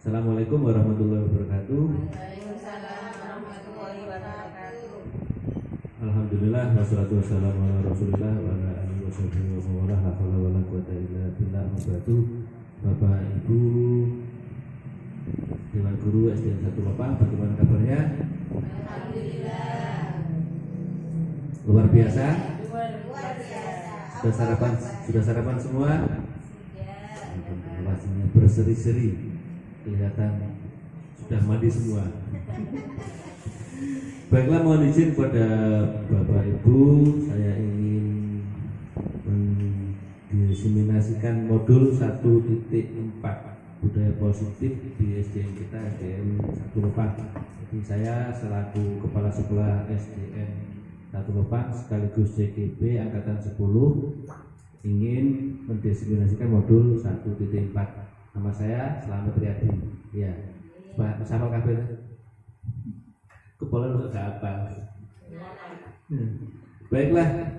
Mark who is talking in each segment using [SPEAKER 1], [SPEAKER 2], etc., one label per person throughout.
[SPEAKER 1] Assalamualaikum warahmatullahi wabarakatuh.
[SPEAKER 2] Waalaikumsalam warahmatullahi wabarakatuh.
[SPEAKER 1] Alhamdulillah wassalatu wassalamu ala Rasulillah wa ala alihi washabihi wa mawalah. La haula wala quwata illa billah. Bapak Ibu Dewan Guru SDN 1 Lopang, bagaimana kabarnya?
[SPEAKER 2] Alhamdulillah.
[SPEAKER 1] Luar biasa.
[SPEAKER 2] Luar biasa.
[SPEAKER 1] Sudah sarapan semua?
[SPEAKER 2] Sudah.
[SPEAKER 1] Pastinya berseri-seri. Kelihatan sudah mandi semua. Baiklah, mohon izin kepada Bapak Ibu, saya ingin mendiseminasikan modul 1.4 budaya positif di SDN kita, SDN 1 Lopang. Jadi saya selaku Kepala Sekolah SDN 1 Lopang sekaligus CGB Angkatan 10 ingin mendiseminasikan modul 1.4. Nama saya Slamet Riyadi. Ya, sama kabel. Kepala lu gak apa. Baiklah,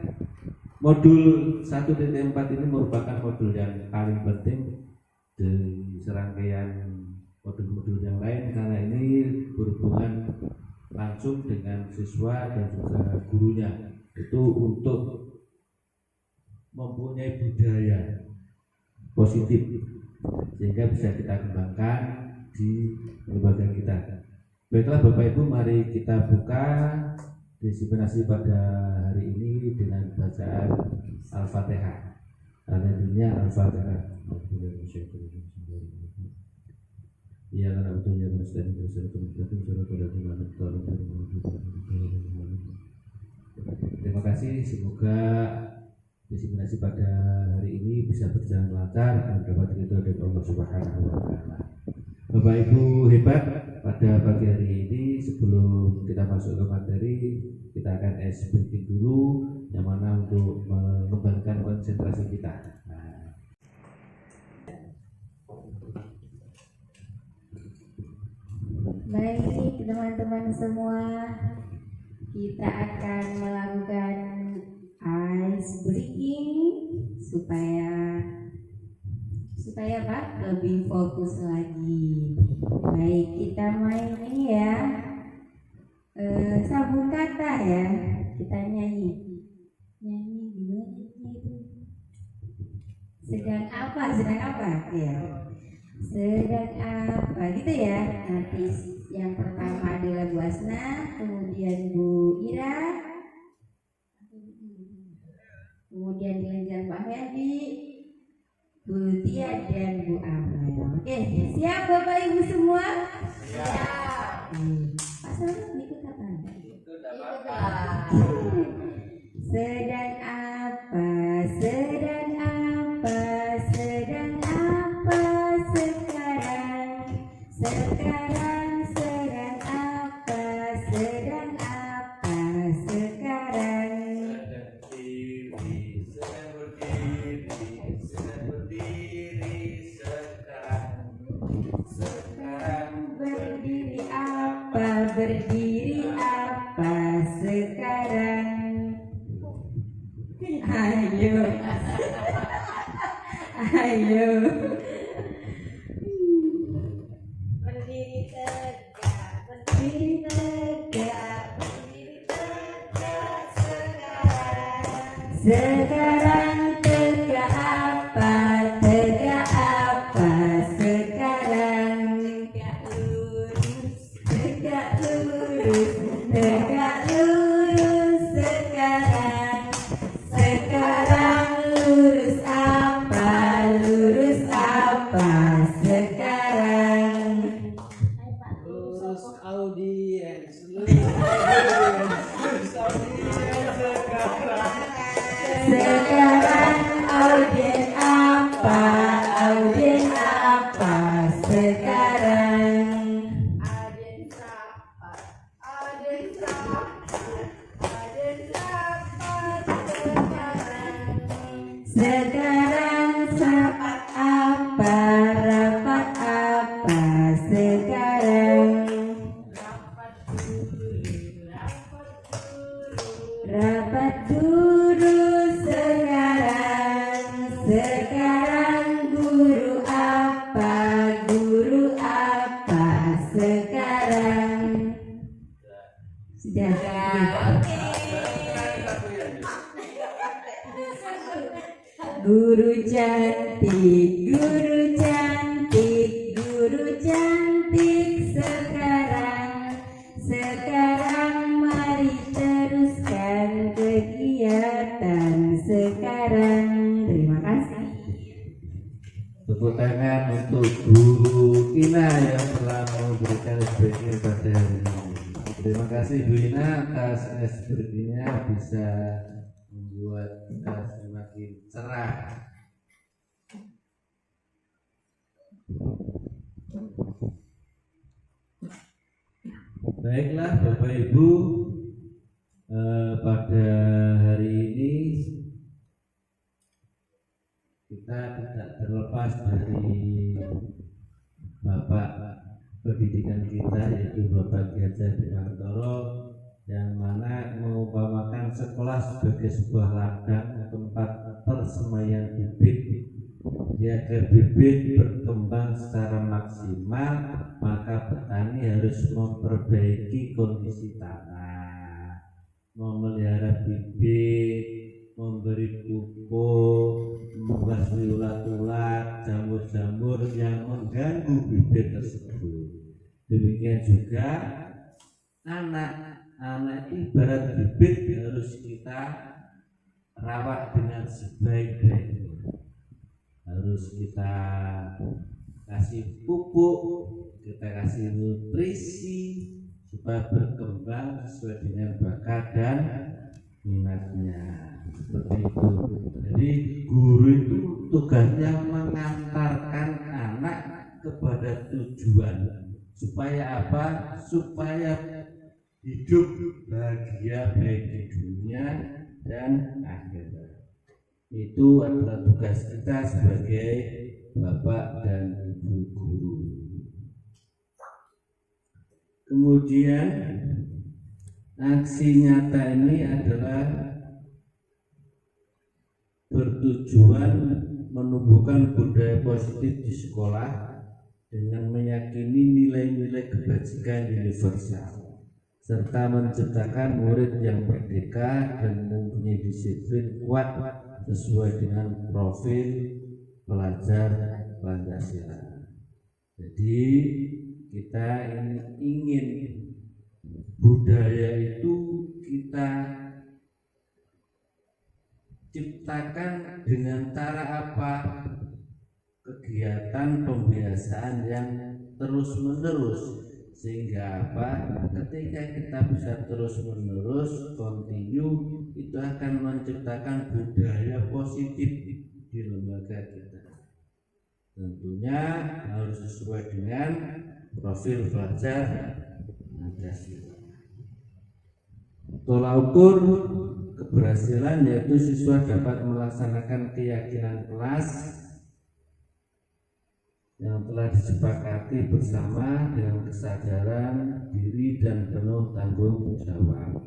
[SPEAKER 1] modul 1.4 ini merupakan modul yang paling penting dari serangkaian modul-modul yang lain karena ini berhubungan langsung dengan siswa dan juga gurunya. Itu untuk mempunyai budaya positif sehingga bisa kita kembangkan di lembaga kita. Baiklah Bapak Ibu, mari kita buka diseminasi pada hari ini dengan bacaan Al-Fatihah. Alhamdulillah Al-Fatihah. Ya karena betulnya bersedia terima kasih, semoga diseminasi pada hari ini bisa berjalan lancar dan dapat ridho dari Allah Subhanahu wa Ta'ala. Bapak Ibu hebat, pada pagi hari ini sebelum kita masuk ke materi, kita akan briefing dulu yang mana untuk mengembangkan konsentrasi kita.
[SPEAKER 2] Baik teman-teman semua, kita akan melakukan ice breaking supaya Pak lebih fokus lagi. Baik, kita main ini ya, sambung kata ya. Kita nyanyi gimana itu? Sedang apa ya? Sedang apa gitu ya. Nanti yang pertama adalah Bu Asna, kemudian Bu Ira, kemudian dilanjutkan Pak Ferdi, Bu Tia dan Bu Amal. Oke, siap Bapak Ibu semua? Siap. Pak Selamat ikut apa? Ikut apa? Sedang apa? Sedang apa? Sedang apa sekarang? Sekarang sedang apa? Sedang apa sekarang? Berdiri apa sekarang? Ayo. Berdiri tegak, berdiri tegak, berdiri tegak sekarang. Sekarang tegak apa? Tegak apa sekarang? Tegak lurus, tegak lurus sekarang. Sekarang lurus apa? Lurus apa sekarang?
[SPEAKER 3] Lurus audiens, lurus audiens sekarang.
[SPEAKER 2] Sudah oke. Guru cantik, guru cantik, guru cantik sekarang mari teruskan kegiatan sekarang. Terima kasih.
[SPEAKER 1] Tepuk tangan untuk Bu Ina yang telah memberikan SBY pada hari ini. Terima kasih Bu Ina atas SBY-nya, bisa membuat kita semakin cerah. Baiklah Bapak Ibu, pada hari ini kita tidak terlepas dari Bapak pendidikan kita, yaitu Bapak Ki Hajar Dewantoro, yang mana mengumpamakan sekolah sebagai sebuah ladang tempat persemaian bibit. Agar bibit berkembang secara maksimal, maka petani harus memperbaiki kondisi tanah, memelihara bibit, memberi pupuk, membasmi ulat-ulat, jamur-jamur yang mengganggu bibit tersebut. Demikian juga anak itu ibarat bibit, harus kita rawat dengan sebaik-baiknya. Harus kita kasih pupuk, kita kasih nutrisi supaya berkembang sesuai dengan bakat dan minatnya. Seperti itu. Jadi guru itu tugasnya mengantarkan anak kepada tujuan. Supaya apa? Supaya hidup bahagia baik di dunia dan akhirat. Itu adalah tugas kita sebagai bapak dan ibu guru. Kemudian aksi nyata ini adalah bertujuan menumbuhkan budaya positif di sekolah dengan meyakini nilai-nilai kebajikan universal, serta menciptakan murid yang merdeka dan mempunyai disiplin kuat sesuai dengan profil pelajar Pancasila. Jadi kita ingin budaya itu kita ciptakan dengan cara apa? Kegiatan pembiasaan yang terus menerus, sehingga apa? Ketika kita bisa terus menerus continue, itu akan menciptakan budaya positif di lembaga kita. Tentunya harus sesuai dengan profil pelajar Pancasila. Tolak ukur keberhasilan yaitu siswa dapat melaksanakan keyakinan kelas yang telah disepakati bersama dengan kesadaran diri dan penuh tanggung jawab.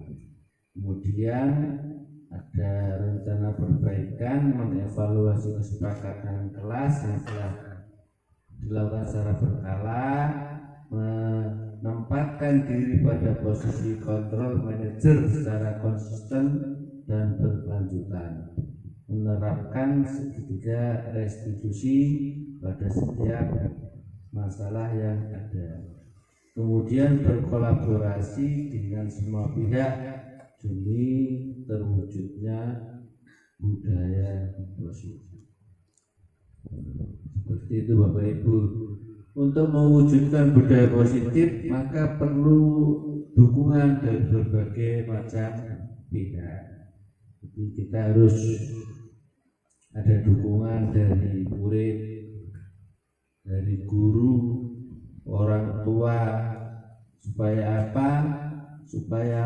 [SPEAKER 1] Kemudian ada rencana perbaikan, mengevaluasi kesepakatan kelas yang telah dilakukan secara berkala, menempatkan diri pada posisi kontrol manajer secara konsisten dan berkelanjutan, menerapkan segitiga restitusi pada setiap masalah yang ada, kemudian berkolaborasi dengan semua pihak demi terwujudnya budaya positif. Seperti itu Bapak Ibu. Untuk mewujudkan budaya positif maka perlu dukungan dari berbagai macam pihak. Jadi kita harus ada dukungan dari murid, dari guru, orang tua, supaya apa? Supaya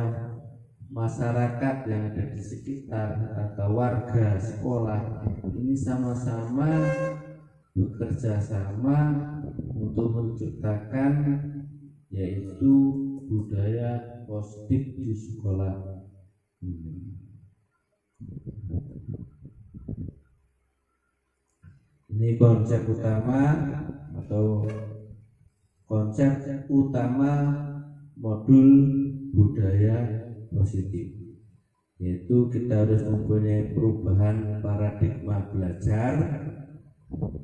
[SPEAKER 1] masyarakat yang ada di sekitar atau warga sekolah ini sama-sama bekerja sama untuk menciptakan yaitu budaya positif di sekolah ini. Ini konsep utama atau konsep utama modul budaya positif, yaitu kita harus mempunyai perubahan paradigma belajar,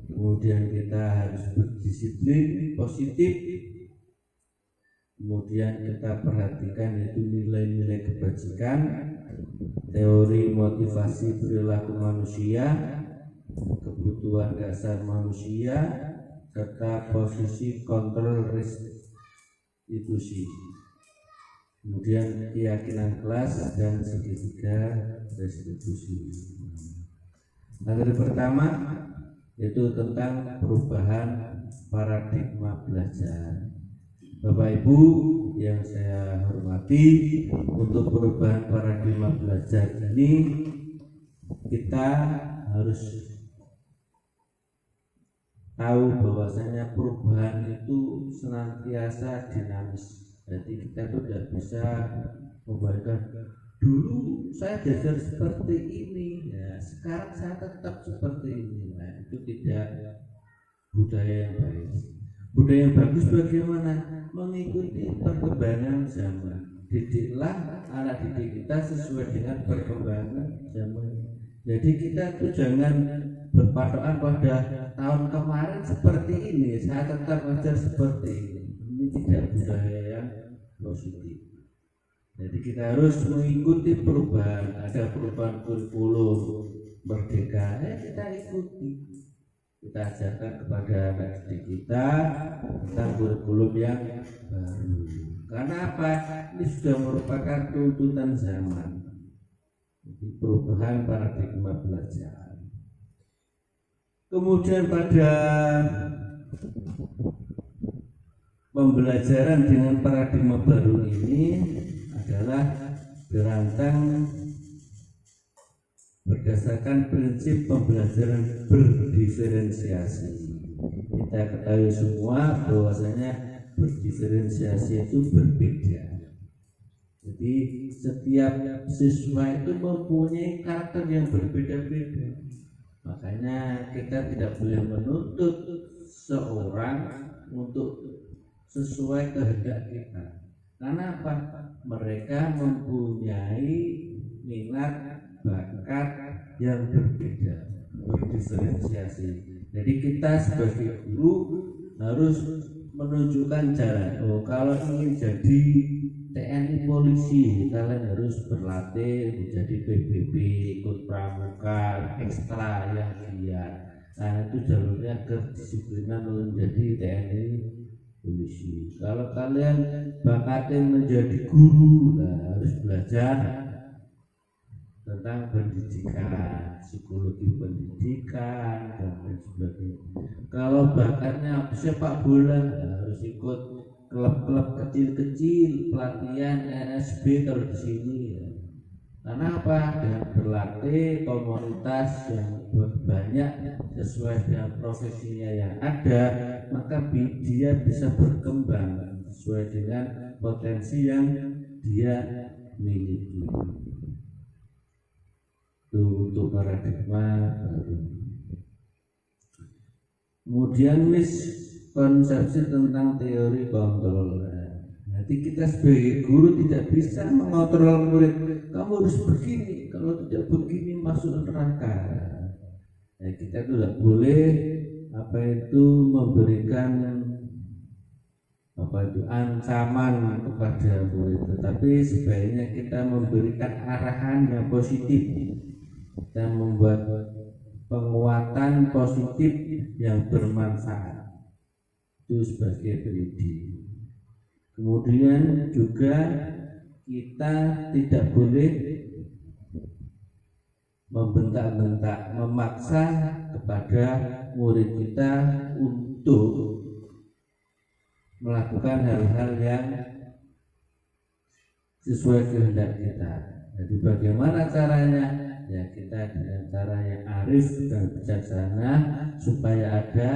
[SPEAKER 1] kemudian kita harus berdisiplin positif, kemudian kita perhatikan yaitu nilai-nilai kebajikan, teori motivasi perilaku manusia, kebutuhan dasar manusia, serta posisi kontrol restitusi, kemudian keyakinan kelas dan segitiga restitusi. Materi pertama yaitu tentang perubahan paradigma belajar. Bapak Ibu yang saya hormati, untuk perubahan paradigma belajar ini kita harus tahu bahwasanya perubahan itu senantiasa dinamis. Jadi kita tuh tidak bisa membayangkan dulu saya belajar seperti ini, ya sekarang saya tetap seperti ini. Nah, itu tidak budaya yang baik. Budaya yang bagus bagaimana? Mengikuti perkembangan zaman. Didiklah anak didik kita sesuai dengan perkembangan zaman. Jadi kita tuh jangan berpatokan pada tahun kemarin seperti ini, saya tetap belajar seperti ini. Ini tidak budaya yang positif. Jadi kita harus mengikuti perubahan. Ada perubahan kurikulum merdeka, kita ikuti. Kita ajarkan kepada anak didik kita tentang kurikulum yang baru. Karena apa? Ini sudah merupakan tuntutan zaman. Jadi perubahan paradigma belajar. Kemudian pada pembelajaran dengan paradigma baru ini adalah dirancang berdasarkan prinsip pembelajaran berdiferensiasi. Kita ketahui semua bahwasanya berdiferensiasi itu berbeda. Jadi setiap siswa itu mempunyai karakter yang berbeda-beda. Makanya kita tidak boleh menuntut seorang untuk sesuai kehendak kita. Karena apa? Mereka mempunyai minat bakat yang berbeda, berdiferensiasi. Jadi kita sebagai guru harus menunjukkan jalan. Oh, kalau ingin jadi TNI polisi, kalian harus berlatih menjadi PBB, ikut pramuka, ekstra yang giat. Nah, itu jalurnya kedisiplinan menjadi TNI polisi. Kalau kalian bakatnya menjadi guru, nah, harus belajar tentang pendidikan, psikologi pendidikan dan lain sebagainya. Kalau bakatnya sepak bola, harus ikut klub-klub kecil-kecil, pelatihan NSB kalau di sini. Ya. Karena apa? Dengan berlatih komunitas yang banyak sesuai dengan profesinya yang ada, maka dia bisa berkembang sesuai dengan potensi yang dia miliki. Itu untuk paradigma baru. Kemudian miskonsepsi tentang teori kontrol. Nanti kita sebagai guru tidak bisa mengontrol murid. Kamu harus begini, kalau tidak begini masuk neraka. Nah, kita tidak boleh memberikan ancaman kepada murid, tetapi sebaiknya kita memberikan arahan yang positif dan membuat penguatan positif yang bermanfaat. Itu sebagai pendidik. Kemudian juga kita tidak boleh membentak-bentak, memaksa kepada murid kita untuk melakukan hal-hal yang sesuai kehendak kita. Jadi bagaimana caranya? Ya kita dengan cara yang arif dan bijaksana supaya ada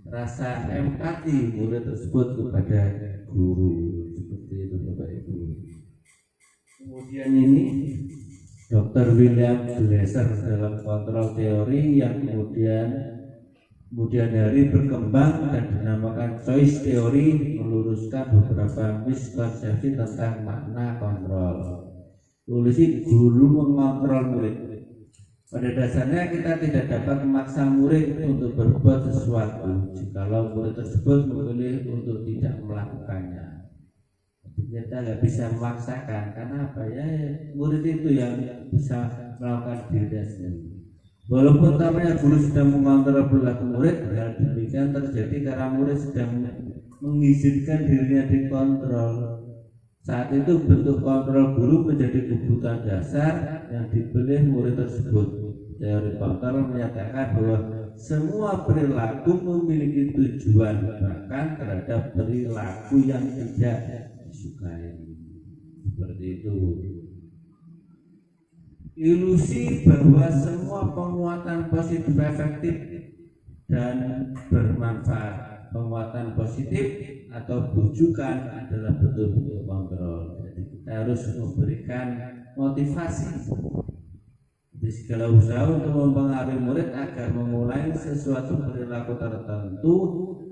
[SPEAKER 1] rasa empati murid tersebut kepada guru. Seperti itu Bapak Ibu. Kemudian ini Dr. William Glasser dalam kontrol teori yang kemudian hari berkembang dan dinamakan choice teori meluruskan meluruskan beberapa miskonsepsi tentang makna kontrol. Tulis guru mengontrol murid. Pada dasarnya kita tidak dapat memaksa murid untuk berbuat sesuatu jikalau murid tersebut memilih untuk tidak melakukannya. Kita nggak bisa memaksakan, karena apa ya, murid itu yang bisa melakukan dirinya sendiri. Walaupun namanya guru sedang mengontrol perilaku murid, hal demikian terjadi karena murid sedang mengizinkan dirinya dikontrol. Saat itu bentuk kontrol guru menjadi kebutuhan dasar yang dipilih murid tersebut. Teori kontrol menyatakan bahwa semua perilaku memiliki tujuan, bahkan terhadap perilaku yang tidak disukai. Seperti itu. Ilusi bahwa semua penguatan positif efektif dan bermanfaat. Penguatan positif atau bujukan adalah bentuk-bentuk kontrol. Jadi kita harus memberikan motivasi. Jadi segala usaha untuk mempengaruhi murid agar memulai sesuatu perilaku tertentu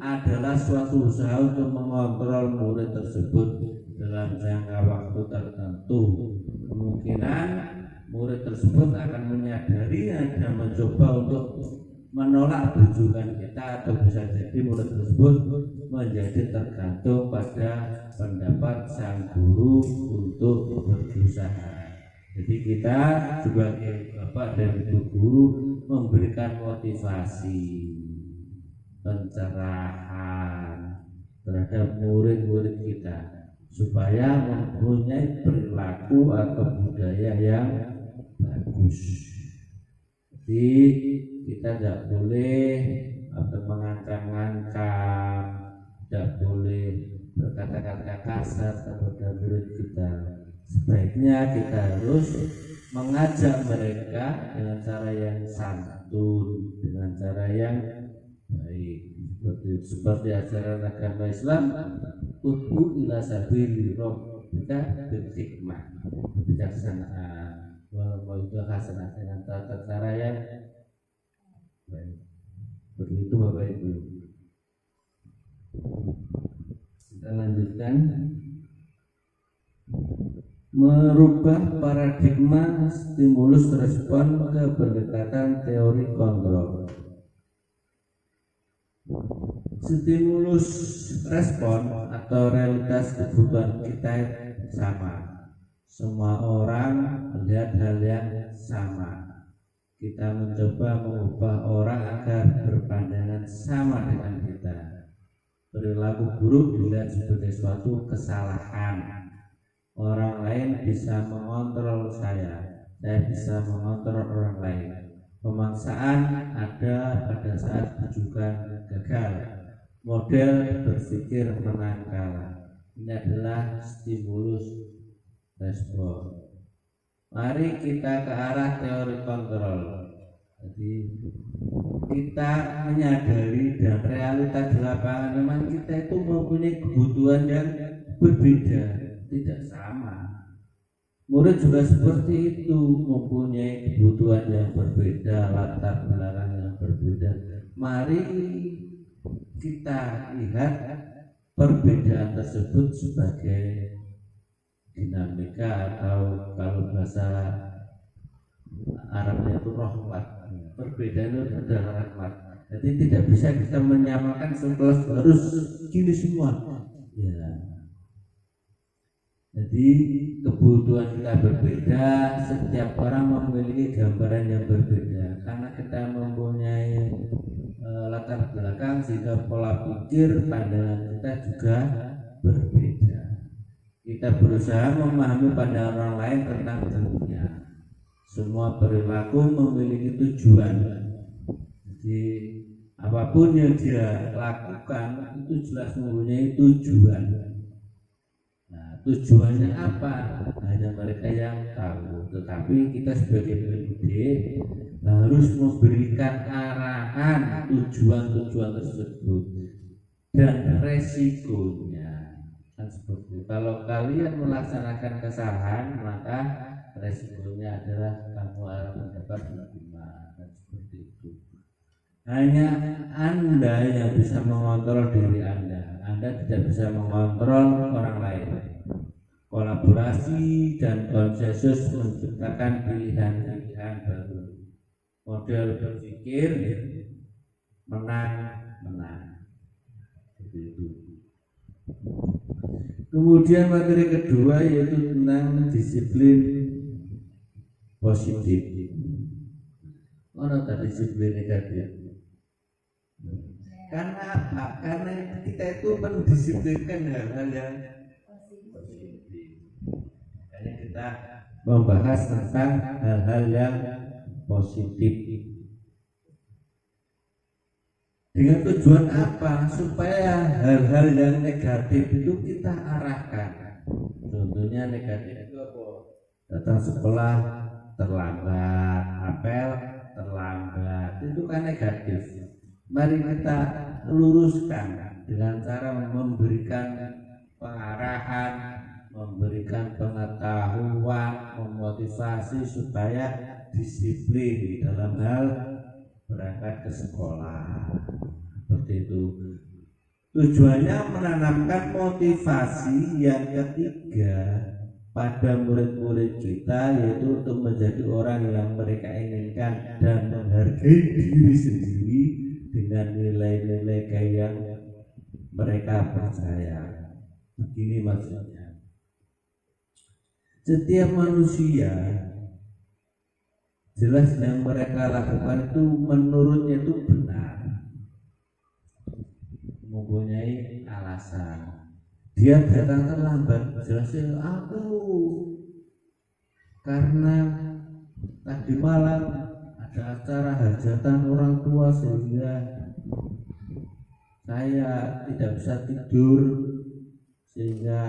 [SPEAKER 1] adalah suatu usaha untuk mengontrol murid tersebut dalam jangka waktu tertentu. Kemungkinan murid tersebut akan menyadari dan mencoba untuk menolak bujukan kita, atau bisa jadi murid tersebut menjadi tergantung pada pendapat sang guru untuk berusaha. Jadi kita sebagai bapak dan ibu guru memberikan motivasi, pencerahan terhadap murid-murid kita supaya mempunyai perilaku atau budaya yang bagus. Jadi kita tidak boleh mengancam-ancam, tidak boleh berkata-kata kasar kepada murid kita. Sebaiknya kita harus mengajak mereka dengan cara yang santun, dengan cara yang baik, seperti ajaran agama Islam, ud'u ila sabili rabbika bil hikmah, kebijaksanaan, wa itu hasanah, dengan tata cara yang baik. Begitu Bapak Ibu. Kita lanjutkan. Merubah paradigma stimulus respon ke pendekatan teori kontrol. Stimulus respon atau realitas kebutuhan kita sama. Semua orang melihat hal yang sama. Kita mencoba mengubah orang agar berpandangan sama dengan kita. Perilaku buruk dilihat sebagai suatu kesalahan. Orang lain bisa mengontrol saya bisa mengontrol orang lain. Pemaksaan ada pada saat bujukan gagal. Model berpikir menangkal. Ini adalah stimulus respon. Mari kita ke arah teori kontrol. Jadi kita menyadari dan realita di lapangan memang kita itu mempunyai kebutuhan yang berbeda, tidak sama. Murid juga seperti itu, mempunyai kebutuhan yang berbeda, latar belakang yang berbeda. Mari kita lihat perbedaan tersebut sebagai dinamika, atau kalau bahasa Arabnya itu rahmat. Perbedaan itu adalah rahmat. Jadi tidak bisa kita menyamakan sekelas harus gini semua. Ya. Jadi kebutuhan kita berbeda, setiap orang memiliki gambaran yang berbeda. Karena kita mempunyai latar belakang, sehingga pola pikir, pandangan kita juga berbeda. Kita berusaha memahami pandangan orang lain tentang dunia. Semua perilaku memiliki tujuan. Jadi apapun yang dia lakukan itu jelas mempunyai tujuan. Nah, tujuannya apa? Hanya mereka yang tahu. Tetapi kita sebagai pendidik harus memberikan arahan tujuan-tujuan tersebut dan resikonya. Kan seperti itu. Kalau kalian melaksanakan kesalahan, maka resikonya adalah kamu akan mendapat hukuman. Dan seperti itu. Hanya Anda yang bisa mengontrol diri Anda Anda tidak bisa mengontrol orang lain. Kolaborasi dan konsensus menciptakan pilihan-pilihan baru. Model berpikir menang. Begitu. Kemudian materi kedua yaitu tentang disiplin positif. Mana tadi disiplin negatif? Karena apa? Karena kita itu mendisiplinkan hal-hal yang positif. Makanya kita membahas tentang hal-hal yang positif. Dengan tujuan apa? Supaya hal-hal yang negatif itu kita arahkan. Contohnya negatif itu apa? Datang sekolah terlambat, apel terlambat, itu kan negatif. Mari kita luruskan dengan cara memberikan pengarahan, memberikan pengetahuan, memotivasi supaya disiplin dalam hal berangkat ke sekolah. Seperti itu. Tujuannya menanamkan motivasi yang ketiga pada murid-murid kita, yaitu untuk menjadi orang yang mereka inginkan dan menghargai diri sendiri dengan nilai-nilai yang mereka percaya. Begini maksudnya. Setiap manusia jelas yang mereka lakukan itu menurutnya itu benar, mempunyai alasan. Dia datang terlambat, jelasnya aku karena tadi malam ada acara hajatan orang tua sehingga saya tidak bisa tidur, sehingga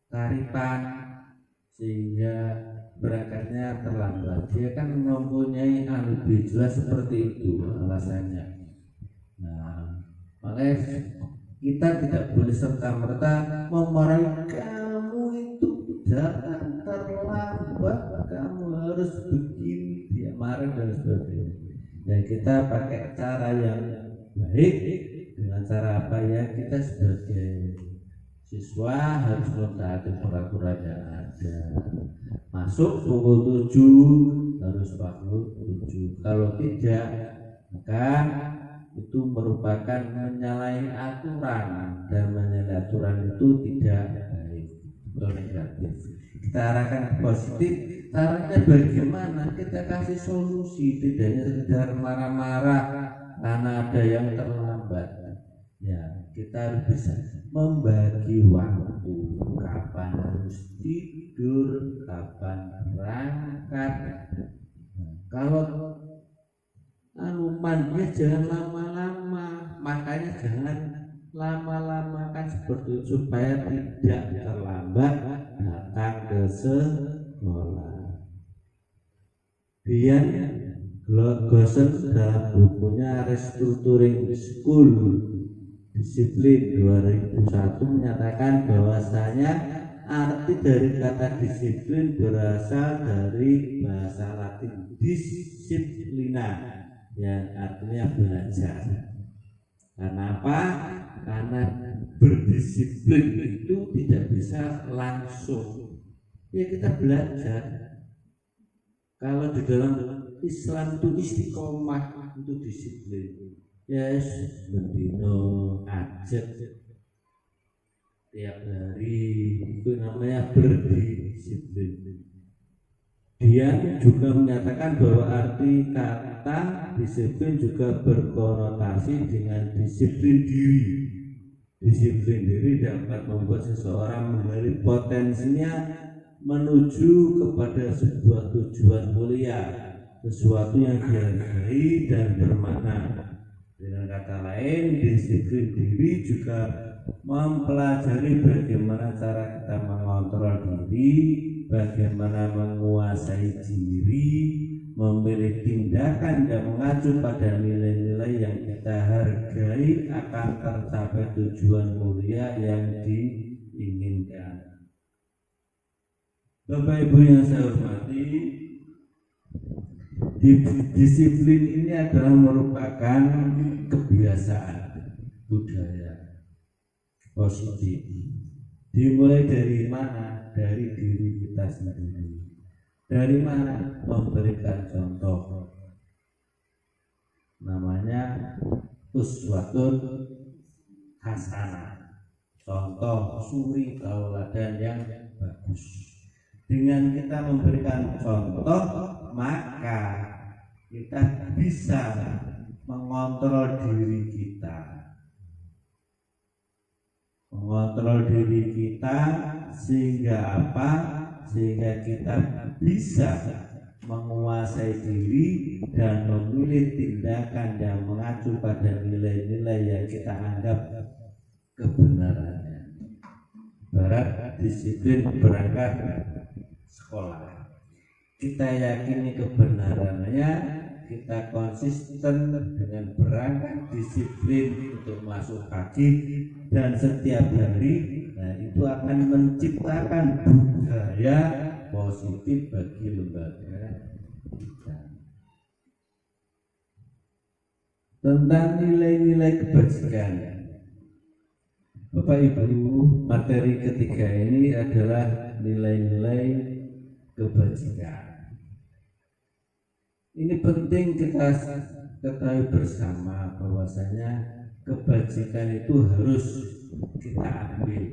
[SPEAKER 1] karipan, sehingga berangkatnya terlambat. Dia kan mempunyai alibi jelas seperti itu alasannya. Nah, makanya kita tidak boleh serta-merta memarahi kamu itu jangan terlambat, kamu harus begini, dia marah dan sebagainya. Dan kita pakai cara yang baik. Dengan cara apa ya? Kita sebagai siswa harus mentaati peraturan yang ada. Masuk pukul 7 harus pukul 7. Kalau tidak, maka itu merupakan menyalahi aturan, dan menyalahi aturan itu tidak baik atau negatif. Kita arahkan positif. Caranya bagaimana? Kita kasih solusi, tidak hanya sekedar marah-marah karena ada yang terlambat. Ya, kita harus bisa membagi waktu, kapan harus tidur, kapan berangkat. Kalau mandinya jangan lama-lama, makanya jangan lama-lamakan seperti itu supaya tidak terlambat datang ke sekolah. Dia Gosen dalam bukunya Restructuring School Disiplin 2001 menyatakan bahwasanya arti dari kata disiplin berasal dari bahasa Latin disciplina, yang artinya belajar. Karena apa? Karena berdisiplin itu tidak bisa langsung. Ya, kita belajar. Kalau di dalam Islam itu istiqomah, itu disiplin. Yes, bendino ajat tiap hari, itu namanya berdisiplin. Dia juga menyatakan bahwa arti kata disiplin juga berkonotasi dengan disiplin diri. Disiplin diri dapat membuat seseorang menggali potensinya menuju kepada sebuah tujuan mulia, sesuatu yang dihargai dan bermakna. Dengan kata lain, disiplin diri juga mempelajari bagaimana cara kita mengontrol diri, bagaimana menguasai diri, memilih tindakan yang mengacu pada nilai-nilai yang kita hargai akan tercapai tujuan mulia yang diinginkan. Bapak Ibu yang saya hormati, disiplin ini adalah merupakan kebiasaan budaya. positif. Dimulai dari mana? Dari diri kita sendiri. Dari mana? Memberikan contoh. Namanya uswatun hasanah. Contoh suri tauladan yang bagus. Dengan kita memberikan contoh, maka kita bisa mengontrol diri kita. Mengontrol diri kita sehingga apa? Sehingga kita bisa menguasai diri dan memilih tindakan yang mengacu pada nilai-nilai yang kita anggap kebenarannya. Barat disiplin berangkat sekolah. Kita yakini kebenarannya, kita konsisten dengan berangkat disiplin untuk masuk pagi dan setiap hari. Nah, itu akan menciptakan budaya positif bagi lembaga kita. Tentang nilai-nilai kebajikan, Bapak Ibu, materi ketiga ini adalah nilai-nilai kebajikan. Ini penting kita ketahui bersama bahwasanya kebajikan itu harus kita ambil.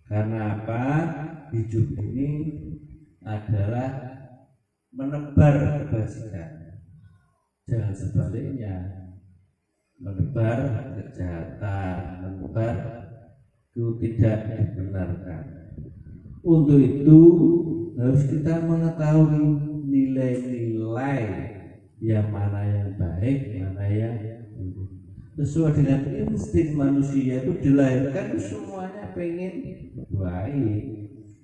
[SPEAKER 1] Karena apa? Hidup ini adalah menebar kebajikan. Jangan sebaliknya, menebar kejahatan, menebar itu tidak dibenarkan. Untuk itu harus kita mengetahui nilai-nilai yang mana yang baik, mana yang buruk. Sesuai dengan insting manusia itu dilahirkan semuanya pengen baik.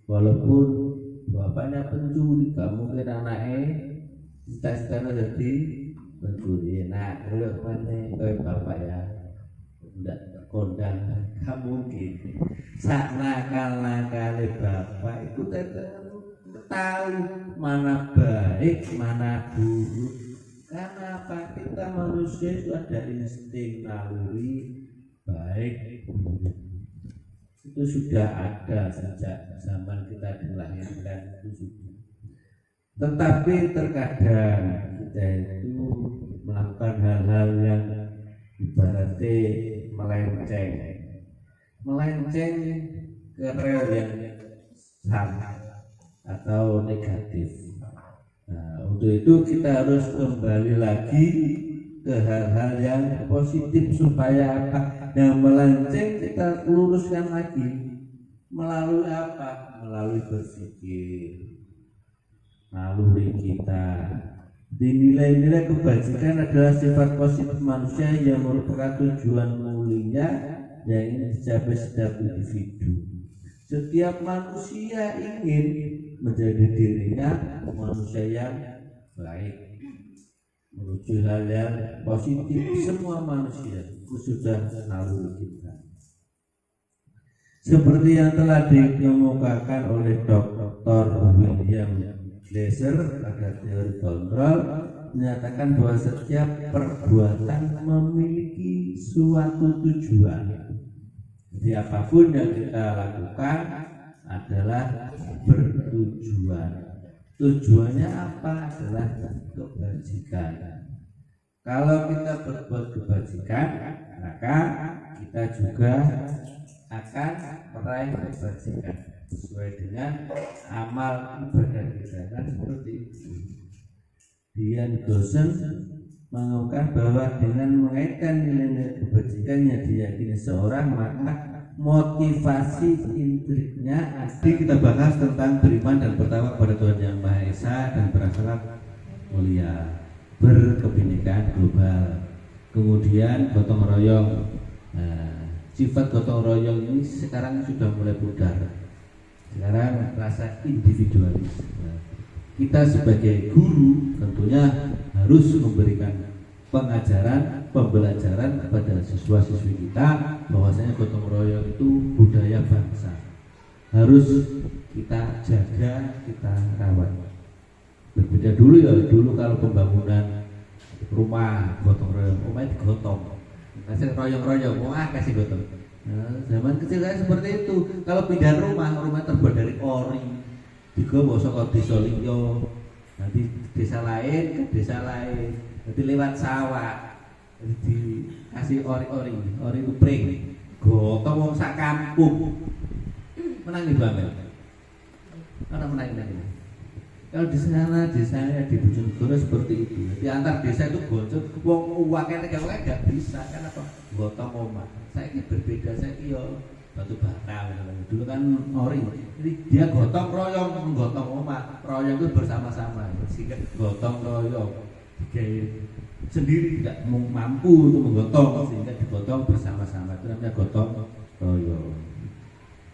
[SPEAKER 1] Walaupun bapaknya pencuri, kamu kira anaknya cita-cita jadi pencuri. Nah, kalau mana kayak bapak ya tidak kondang, nggak mungkin. Sak nakal-nakal bapak itu tahu mana baik, mana buruk. Karena apa? Kita manusia itu ada insting naluri baik buruk. Itu sudah ada sejak zaman kita dilahirkan itu sudah. Tetapi terkadang kita itu melakukan hal-hal yang ibaratnya melenceng ke rel yang salah atau negatif. Nah, untuk itu kita harus kembali lagi ke hal-hal yang positif supaya apa? Yang melenceng kita luruskan lagi. Melalui apa? Melalui berpikir, naluri kita. Nilai-nilai kebajikan adalah sifat positif manusia yang merupakan tujuan mulia yang ingin dicapai setiap individu. Setiap manusia ingin menjadi dirinya manusia yang baik, menuju hal yang positif. Semua manusia itu sudah naluri kita. Seperti yang telah dikemukakan oleh Dr. William Glasser pada teori kontrol, menyatakan bahwa setiap perbuatan memiliki suatu tujuan. Jadi apapun yang kita lakukan adalah bertujuan. Tujuannya apa? Adalah kebajikan. Kalau kita berbuat kebajikan, maka kita juga akan meraih kebajikan sesuai dengan amal ibadah kita. Kan seperti itu. Dian Dosen mengungkapkan bahwa dengan mengaitkan nilai-nilai kebajikan yang diyakini seorang, maka motivasi intriknya. Nanti kita bahas tentang beriman dan bertakwa kepada Tuhan Yang Maha Esa dan berakhlak mulia, berkebinekaan global, kemudian gotong royong. Nah, sifat gotong royong ini sekarang sudah mulai pudar. Sekarang rasa individualis. Nah, kita sebagai guru tentunya harus memberikan pengajaran, pembelajaran kepada siswa-siswi kita bahwasanya gotong royong itu budaya bangsa, harus kita jaga, kita rawat. Berbeda dulu ya, dulu kalau pembangunan rumah gotong royong, rumahnya digotong, kasih royong-royong, kasih gotong. Nah, zaman kecil saya seperti itu. Kalau pindah rumah terbuat dari ori, digawa saka desa liya, nanti desa lain ke desa lain, nanti lewat sawah, jadi dikasih ori kupring, gotong wong sak kampung, menang ibu Amel, orang menang. Kalau di sana desanya di Bojonegoro seperti itu. Di antar desa itu gocok, wong uangnya nggak bisa kan apa? Gotong omah. Saya ini berbeda, saya yo batu bata. Dulu kan ori, jadi dia gotong royong, menggotong omah. Royong itu bersama-sama, sehingga gotong royong. Gaya sendiri tidak mampu untuk menggotong, sehingga digotong bersama-sama. Itu namanya gotong royong.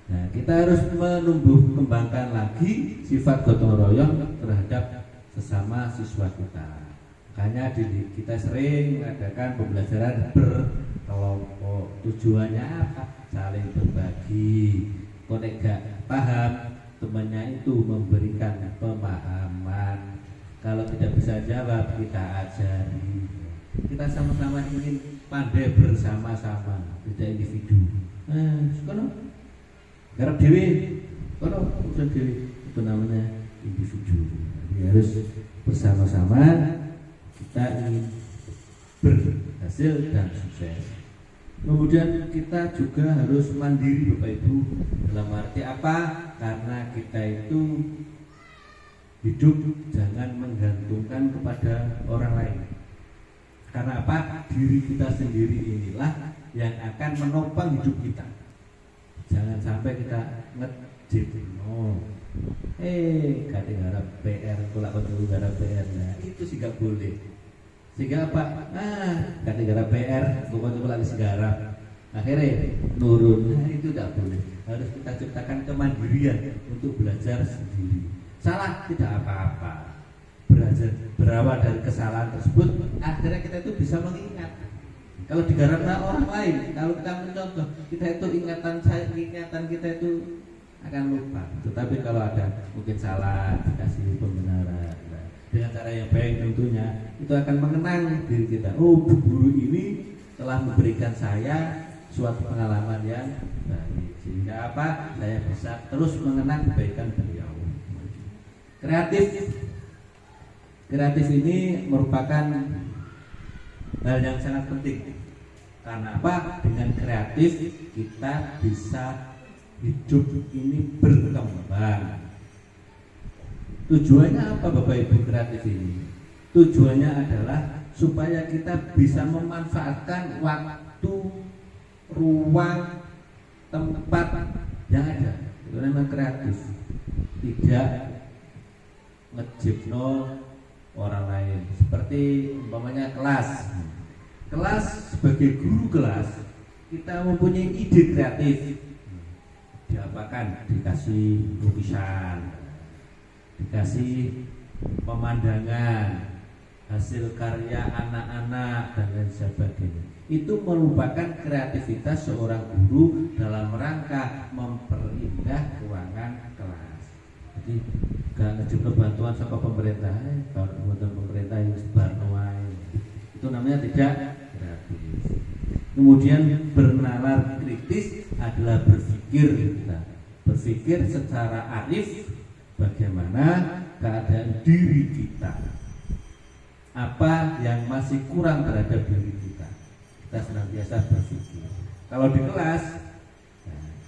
[SPEAKER 1] Nah, kita harus menumbuh kembangkan lagi sifat gotong royong terhadap sesama siswa kita. Makanya kita sering mengadakan pembelajaran berkelompok. Tujuannya apa? Saling berbagi. Kalau nggak paham, temannya itu memberikan pemahaman. Kalau tidak bisa jawab, kita ajari. Kita sama-sama ingin pandai bersama-sama, tidak individu. Sekarang garap dewi, kalau urusan dewi itu namanya individu. Jadi harus bersama-sama kita ingin berhasil dan sukses. Kemudian kita juga harus mandiri Bapak Ibu. Dalam arti apa? Karena kita itu hidup jangan menggantungkan kepada orang lain. Karena apa? Diri kita sendiri inilah yang akan menopang hidup kita. Jangan sampai kita ngejip, kadang harap PR, kalau aku harap PR, nah itu sih gak boleh. Sehingga apa? Kadang harap PR, aku lagi segarap, akhirnya nurun. Nah itu tidak boleh. Harus kita ciptakan kemandirian untuk belajar sendiri. Salah tidak apa-apa. Belajar berawal dari kesalahan tersebut, akhirnya kita itu bisa mengingat. Kalau digarap orang lain, kalau kita mencontoh, kita itu ingatan kita itu akan lupa. Tetapi kalau ada mungkin salah, dikasih pembenaran, dengan cara yang baik tentunya, itu akan mengenang diri kita. Oh, bu guru ini telah memberikan saya suatu pengalaman yang baik, sehingga apa? Saya bisa terus mengenang kebaikan beliau. Kreatif ini merupakan hal yang sangat penting. Karena apa? Dengan kreatif kita bisa hidup ini berkembang. Tujuannya apa Bapak Ibu kreatif ini? Tujuannya adalah supaya kita bisa memanfaatkan waktu, ruang, tempat yang ada. Itu namanya kreatif. Tidak ngejipno orang lain. Seperti umpamanya kelas sebagai guru kelas, kita mempunyai ide kreatif. Diapakan? Dikasih lukisan, dikasih pemandangan, hasil karya anak-anak dan lain sebagainya. Itu merupakan kreativitas seorang guru dalam rangka memperindah ruangan kelas. Jadi gak ngejip bantuan sama pemerintah, kalau bantuan pemerintah yang sebarno wae. Itu namanya tidak kreatif. Kemudian bernalar kritis adalah berpikir secara arif bagaimana keadaan diri kita, apa yang masih kurang terhadap diri kita. Kita senantiasa berpikir. Kalau di kelas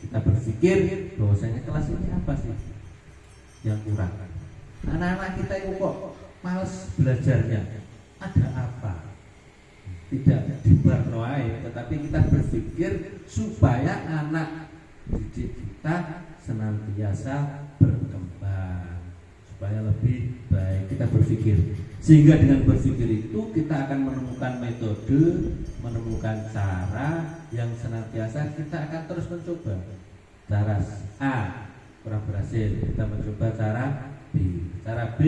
[SPEAKER 1] kita berpikir bahwasanya kelas ini apa sih yang kurang. Anak-anak kita itu kok males belajarnya, ada apa? Tidak dibarnoai, tetapi kita berpikir supaya anak didik kita senantiasa berkembang, supaya lebih baik. Kita berpikir, sehingga dengan berpikir itu kita akan menemukan metode, menemukan cara yang senantiasa kita akan terus mencoba. Cara A kurang berhasil, kita mencoba cara B, cara B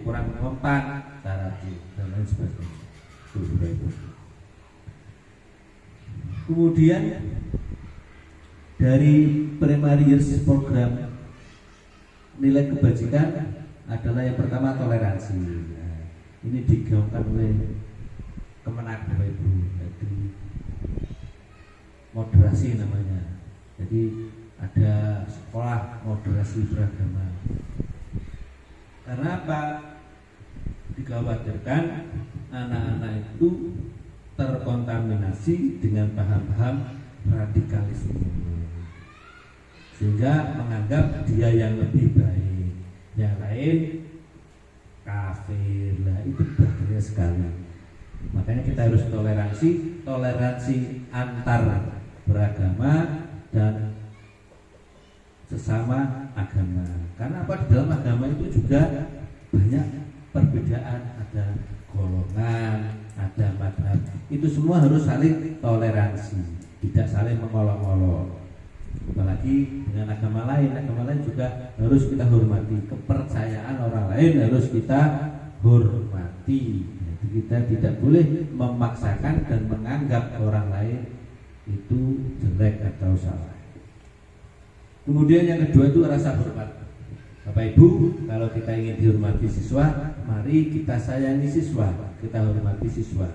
[SPEAKER 1] kurang mempan, cara C, dan lain sebagainya. Kemudian dari primary years program, nilai kebajikan adalah yang pertama toleransi. Nah, ini digaungkan oleh Kemenak Bapak Ibu. Jadi moderasi namanya. Jadi ada sekolah moderasi beragama. Karena apa? Dikhawatirkan anak-anak itu terkontaminasi dengan paham-paham radikalisme, sehingga menganggap dia yang lebih baik, yang lain kafir. Lah itu bahaya sekali. Makanya kita harus toleransi antar beragama dan sesama agama. Karena apa? Di dalam agama itu juga banyak perbedaan, ada golongan, ada madhab. Itu semua harus saling toleransi, tidak saling mengolok-olok. Apalagi dengan agama lain juga harus kita hormati. Kepercayaan orang lain harus kita hormati. Jadi kita tidak boleh memaksakan dan menganggap orang lain itu jelek atau salah. Kemudian yang kedua itu rasa hormat. Bapak Ibu, kalau kita ingin dihormati siswa, mari kita sayangi siswa, kita hormati siswa.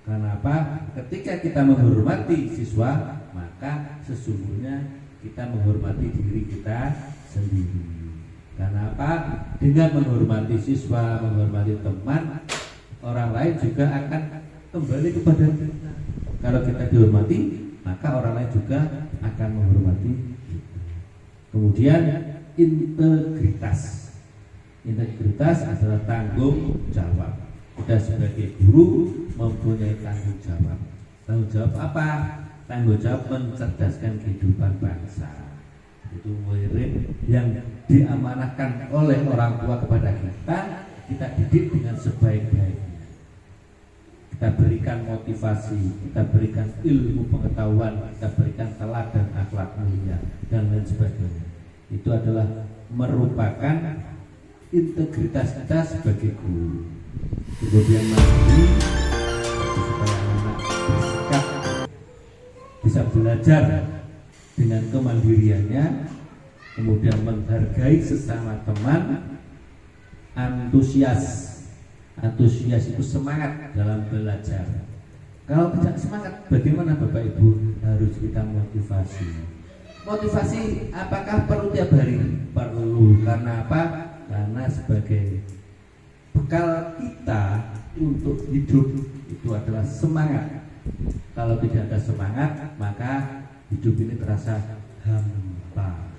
[SPEAKER 1] Karena apa? Ketika kita menghormati siswa, maka sesungguhnya kita menghormati diri kita sendiri. Karena apa? Dengan menghormati siswa, menghormati teman, orang lain juga akan kembali kepada kita. Kalau kita dihormati, maka orang lain juga akan menghormati kita. Kemudian integritas. Integritas adalah tanggung jawab. Kita sebagai guru mempunyai tanggung jawab. Tanggung jawab apa? Tanggung jawab mencerdaskan kehidupan bangsa. Itu murid yang diamanahkan oleh orang tua kepada kita didik dengan sebaik-baiknya. Kita berikan motivasi, kita berikan ilmu pengetahuan, kita berikan teladan akhlak mulia dan lain sebagainya. Itu adalah merupakan integritas kita sebagai guru. Kemudian mandiri, supaya anak bersikap bisa belajar dengan kemandiriannya, kemudian menghargai sesama teman, antusias itu semangat dalam belajar. Kalau tidak semangat, bagaimana Bapak Ibu? Harus kita motivasi. Motivasi apakah perlu tiap hari? Perlu. Karena apa? Karena sebagai bekal kita untuk hidup itu adalah semangat. Kalau tidak ada semangat, maka hidup ini terasa hampa.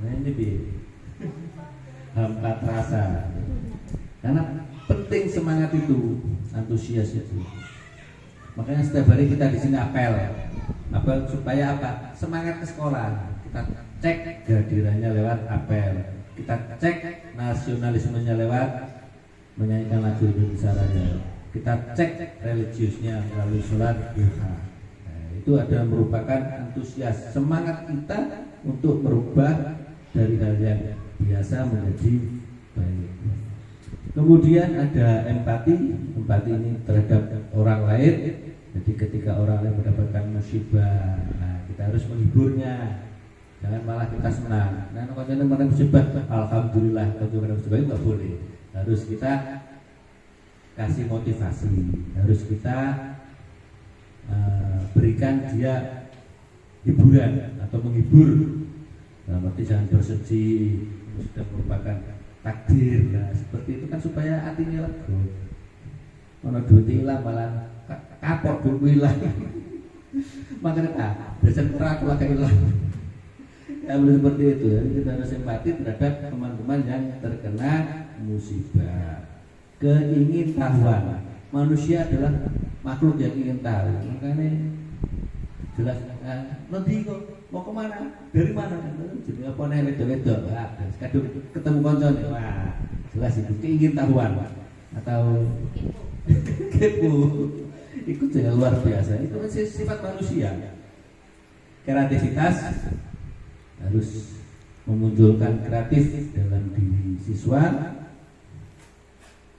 [SPEAKER 1] Nah ini hampa terasa. Karena penting semangat itu, antusias itu. Makanya setiap hari kita di sini apel supaya apa? Semangat ke sekolah. Kita cek kehadirannya lewat apel. Kita cek nasionalismenya lewat menyanyikan lagu Indonesia Raya. Kita cek religiusnya melalui sholat duha. Nah, itu adalah merupakan antusias semangat kita untuk merubah dari hal yang biasa menjadi baik. Kemudian ada empati ini terhadap orang lain. Jadi ketika orang lain mendapatkan musibah, nah kita harus menghiburnya. Jangan malah kita senang. Nah, kalau mana musibah, alhamdulillah, kalau ada musibah itu nggak boleh. Harus kita kasih motivasi, harus kita berikan dia hiburan atau menghibur. Dalam arti jangan bersedih, sudah merupakan takdir. Nah, seperti itu kan supaya hatinya lega. Mana duit hilang malah kapok duit hilang. Makanya biasanya kurang lagi hilang. Ya boleh seperti itu. Jadi kita harus empati terhadap teman-teman yang terkena musibah. Keingintahuan. Manusia adalah makhluk yang ingin tahu. Makanya jelas nanti kok mau kemana? Dari mana? Jadi apa nih wedok-wedok? Kadang ketemu koncone. Wah, jelas itu keingintahuan atau kepo. Itu juga luar biasa. Itu sifat manusia. Kreativitas harus memunculkan kreatif dalam diri siswa.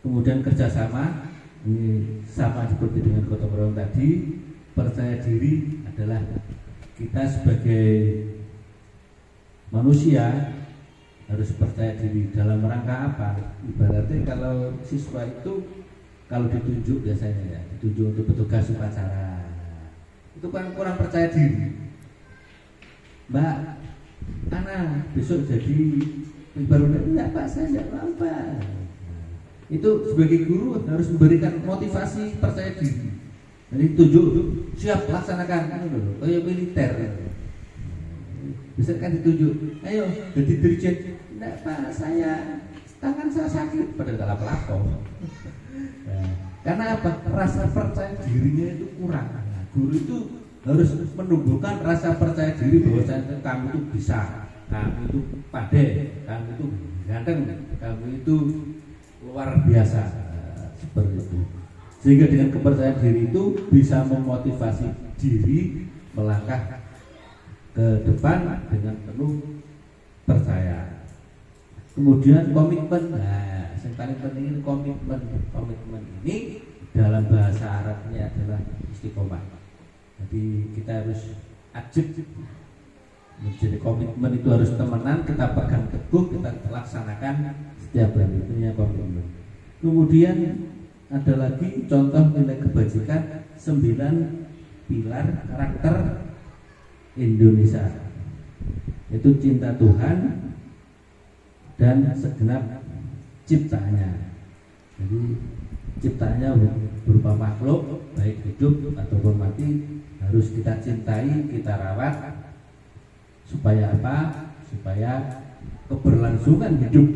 [SPEAKER 1] Kemudian kerjasama, ini sama seperti dengan gotong royong tadi. Percaya diri adalah kita sebagai manusia harus percaya diri dalam rangka apa? Ibaratnya kalau siswa itu kalau ditunjuk biasanya ya, ditunjuk untuk petugas upacara. itu kan kurang percaya diri. Mbak, Ana besok jadi baru enggak Pak, saya enggak apa-apa. Itu sebagai guru harus memberikan motivasi percaya diri. Jadi tunjuk, siap laksanakan, kayak militer. Bisa kan ditunjuk, ayo jadi dirjen. Enggak Pak, tangan saya sakit, padahal tak apa-apa. Nah, karena apa? Rasa percaya dirinya itu kurang. Nah, guru itu harus menumbuhkan rasa percaya diri bahwa kamu itu bisa, kamu itu pandai, kamu itu ganteng, kamu itu luar biasa. Nah, seperti itu. Sehingga dengan kepercayaan diri itu bisa memotivasi diri melangkah ke depan dengan penuh percaya. Kemudian komitmen. Nah, yang paling penting ini komitmen. Komitmen ini dalam bahasa Arabnya adalah istiqomah. Jadi kita harus ajib. Jadi komitmen itu harus temenan, kita pegang teguh, kita laksanakan setiap hari. Itu ya komitmen. Kemudian ada lagi contoh nilai kebajikan 9 pilar karakter Indonesia. Itu cinta Tuhan dan segenap ciptaannya. Jadi ciptaannya berupa makhluk baik hidup ataupun mati harus kita cintai, kita rawat. Supaya apa? Supaya keberlangsungan hidup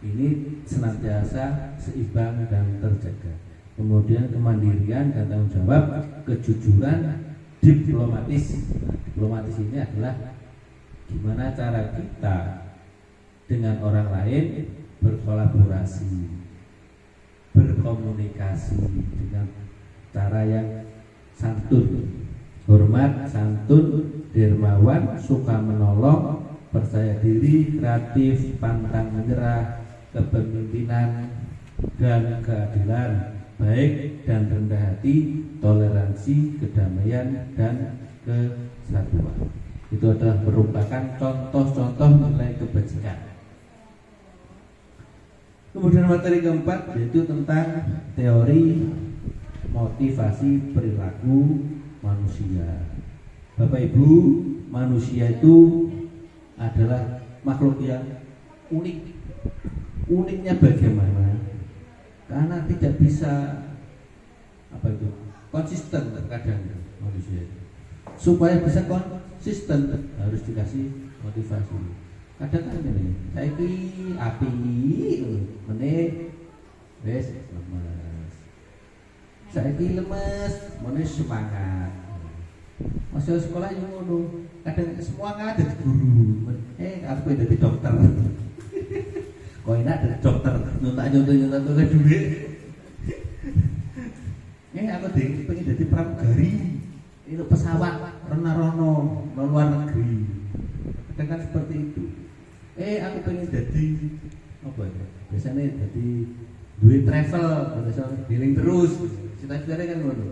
[SPEAKER 1] ini senantiasa seimbang dan terjaga. Kemudian kemandirian dan tanggung jawab, kejujuran, diplomatis. Diplomatis ini adalah gimana cara kita dengan orang lain berkolaborasi, berkomunikasi dengan cara yang santun, hormat, santun, dermawan, suka menolong, percaya diri, kreatif, pantang menyerah, kepemimpinan dan keadilan, baik dan rendah hati, toleransi, kedamaian dan kesatuan. Itu adalah merupakan contoh-contoh nilai kebajikan. Kemudian materi keempat yaitu tentang teori motivasi perilaku manusia. Bapak Ibu, manusia itu adalah makhluk yang unik. Uniknya bagaimana? Karena tidak bisa konsisten terkadang manusia. Supaya bisa konsisten harus dikasih motivasi. Kadang kan ini, saya api meneh wes lemes. Saya lemes, meneh semangat. Masih sekolah yang ngono, kadang semua ada di guru. Aku jadi dokter. Kok enak dari dokter, nyontak duit. Aku pengen jadi pramugari. Itu pesawat rono luar negeri. Kadang kan seperti itu. Aku pengen jadi apa ya? Biasanya jadi duit travel, biasanya healing terus. Cita-citanya kan ngono.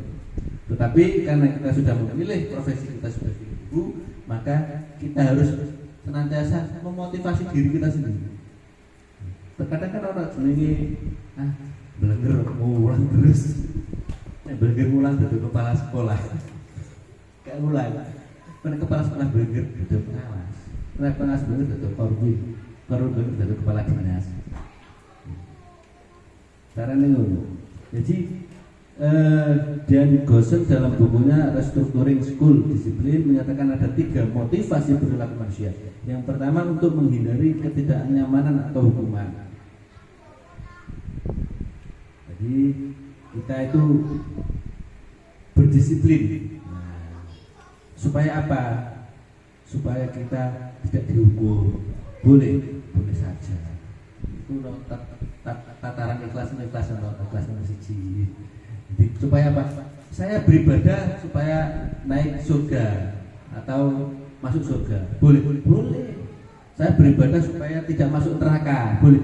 [SPEAKER 1] Tetapi karena kita sudah memilih profesi kita sebagai ibu, maka kita harus senantiasa memotivasi diri kita sendiri. Terkadang kan orang jenenge belenger mulang terus. Belenger mulang dari kepala sekolah. Kayak mulai. Karena kepala sekolah belenger dari pengawas. Karena pengawas belenger dari korum belenger dari kepala dinas. Caranya ngono. Jadi Dan Gosen dalam bukunya Restructuring School Discipline menyatakan ada 3 motivasi perilaku manusia. Yang pertama untuk menghindari ketidaknyamanan atau hukuman. Jadi kita itu berdisiplin. Supaya apa? Supaya kita tidak dihukum. Boleh saja. Itu tataran ikhlas nomor 1. Jadi, supaya apa? Saya beribadah supaya naik surga atau masuk surga. Boleh. Saya beribadah supaya tidak masuk neraka. Boleh.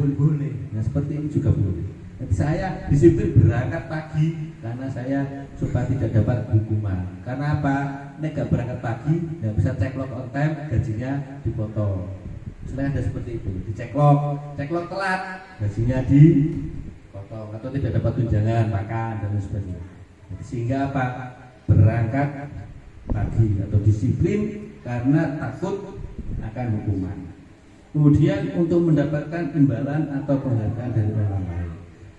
[SPEAKER 1] Nah, seperti ini juga boleh. Jadi saya disiplin berangkat pagi karena saya supaya tidak dapat hukuman. Karena apa? Nek gak berangkat pagi, nggak bisa ceklok on time, gajinya dipotong. Selain ada seperti itu, ceklok telat, gajinya dipotong atau tidak dapat tunjangan makan dan sebagainya. Jadi, sehingga apa? Berangkat pagi atau disiplin karena takut akan hukuman. Kemudian untuk mendapatkan imbalan atau penghargaan dari orang lain.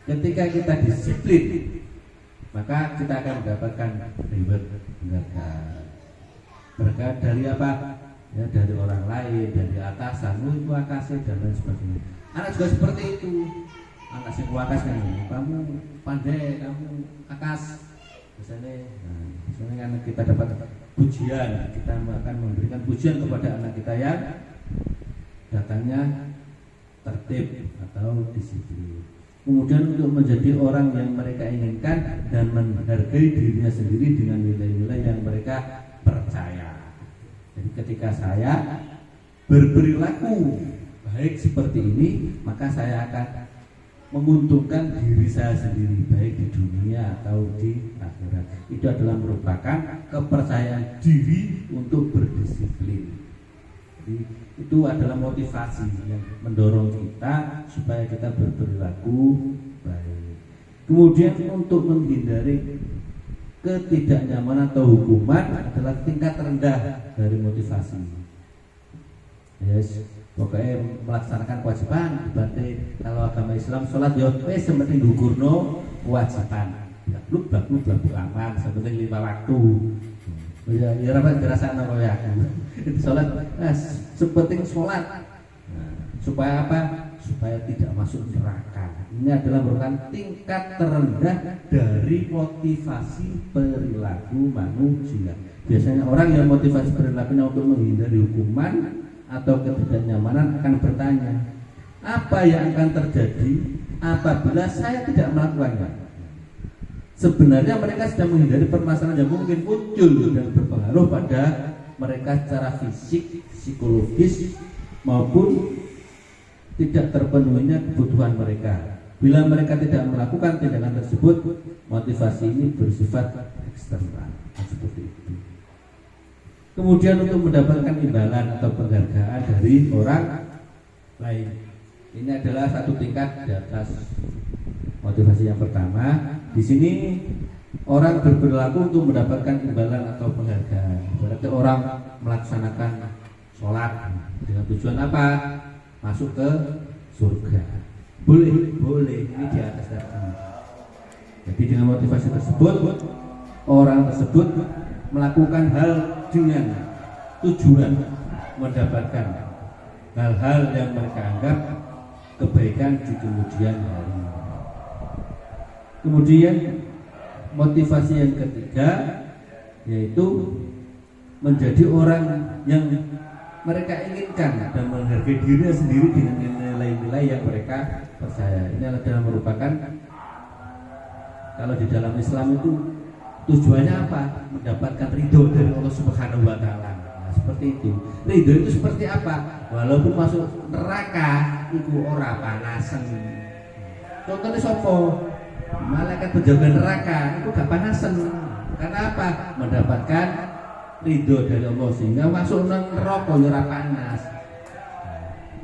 [SPEAKER 1] Ketika kita disiplin, maka kita akan mendapatkan reward, penghargaan. Berkat dari apa? Ya, dari orang lain, dari atasan, itu kasih dan lain sebagainya. Anak juga seperti itu. Anak sing wakas kan, kamu pandai, kamu akas. Misalnya kan kita dapat pujian, kita akan memberikan pujian kepada anak kita yang datangnya tertib atau disiplin. Kemudian untuk menjadi orang yang mereka inginkan dan menghargai dirinya sendiri dengan nilai-nilai yang mereka percaya. Jadi ketika saya berperilaku baik seperti ini, maka saya akan menguntungkan diri saya sendiri baik di dunia atau di akhirat. Itu adalah merupakan kepercayaan diri untuk berdisiplin. Jadi itu adalah motivasi yang mendorong kita supaya kita berperilaku baik. Kemudian untuk menghindari ketidaknyamanan atau hukuman adalah tingkat rendah dari motivasi. Yes, pokoknya melaksanakan kewajiban. Berarti kalau agama Islam sholat ya sementing gugurno kewajiban. Bluk aman, sementing 5 waktu. Ya rapat dirasakno koyo aku. Sholat sepenting sholat. Supaya apa? Supaya tidak masuk neraka. Ini adalah merupakan tingkat terendah dari motivasi perilaku manusia. Biasanya orang yang motivasi perilakunya untuk menghindari hukuman atau ketidaknyamanan akan bertanya, apa yang akan terjadi apabila saya tidak melakukannya? Sebenarnya mereka sedang menghindari permasalahan yang mungkin muncul dan berpengaruh pada mereka secara fisik, psikologis maupun tidak terpenuhinya kebutuhan mereka. Bila mereka tidak melakukan tindakan tersebut, motivasi ini bersifat eksternal seperti itu. Kemudian untuk mendapatkan imbalan atau penghargaan dari orang lain, ini adalah satu tingkat di atas motivasi yang pertama. Di sini orang berperilaku untuk mendapatkan imbalan atau penghargaan. Berarti orang melaksanakan sholat dengan tujuan apa? Masuk ke surga. Boleh, ini di atas tadi. Jadi dengan motivasi tersebut, orang tersebut melakukan hal dengan tujuan mendapatkan hal-hal yang mereka anggap kebaikan di kemudian hari. Kemudian motivasi yang ketiga yaitu menjadi orang yang mereka inginkan dan menghargai dirinya sendiri dengan nilai-nilai yang mereka percaya. Ini adalah merupakan, kalau di dalam Islam itu tujuannya apa? Mendapatkan ridho dari Allah Subhanahu wa Ta'ala. Nah, seperti itu. Ridho itu seperti apa? Walaupun masuk neraka itu ora panasen. Contohnya sopo? Malaikat penjaga neraka itu gak panasen. Karena apa? Mendapatkan ridho dari Allah sehingga masuk neraka ora panas.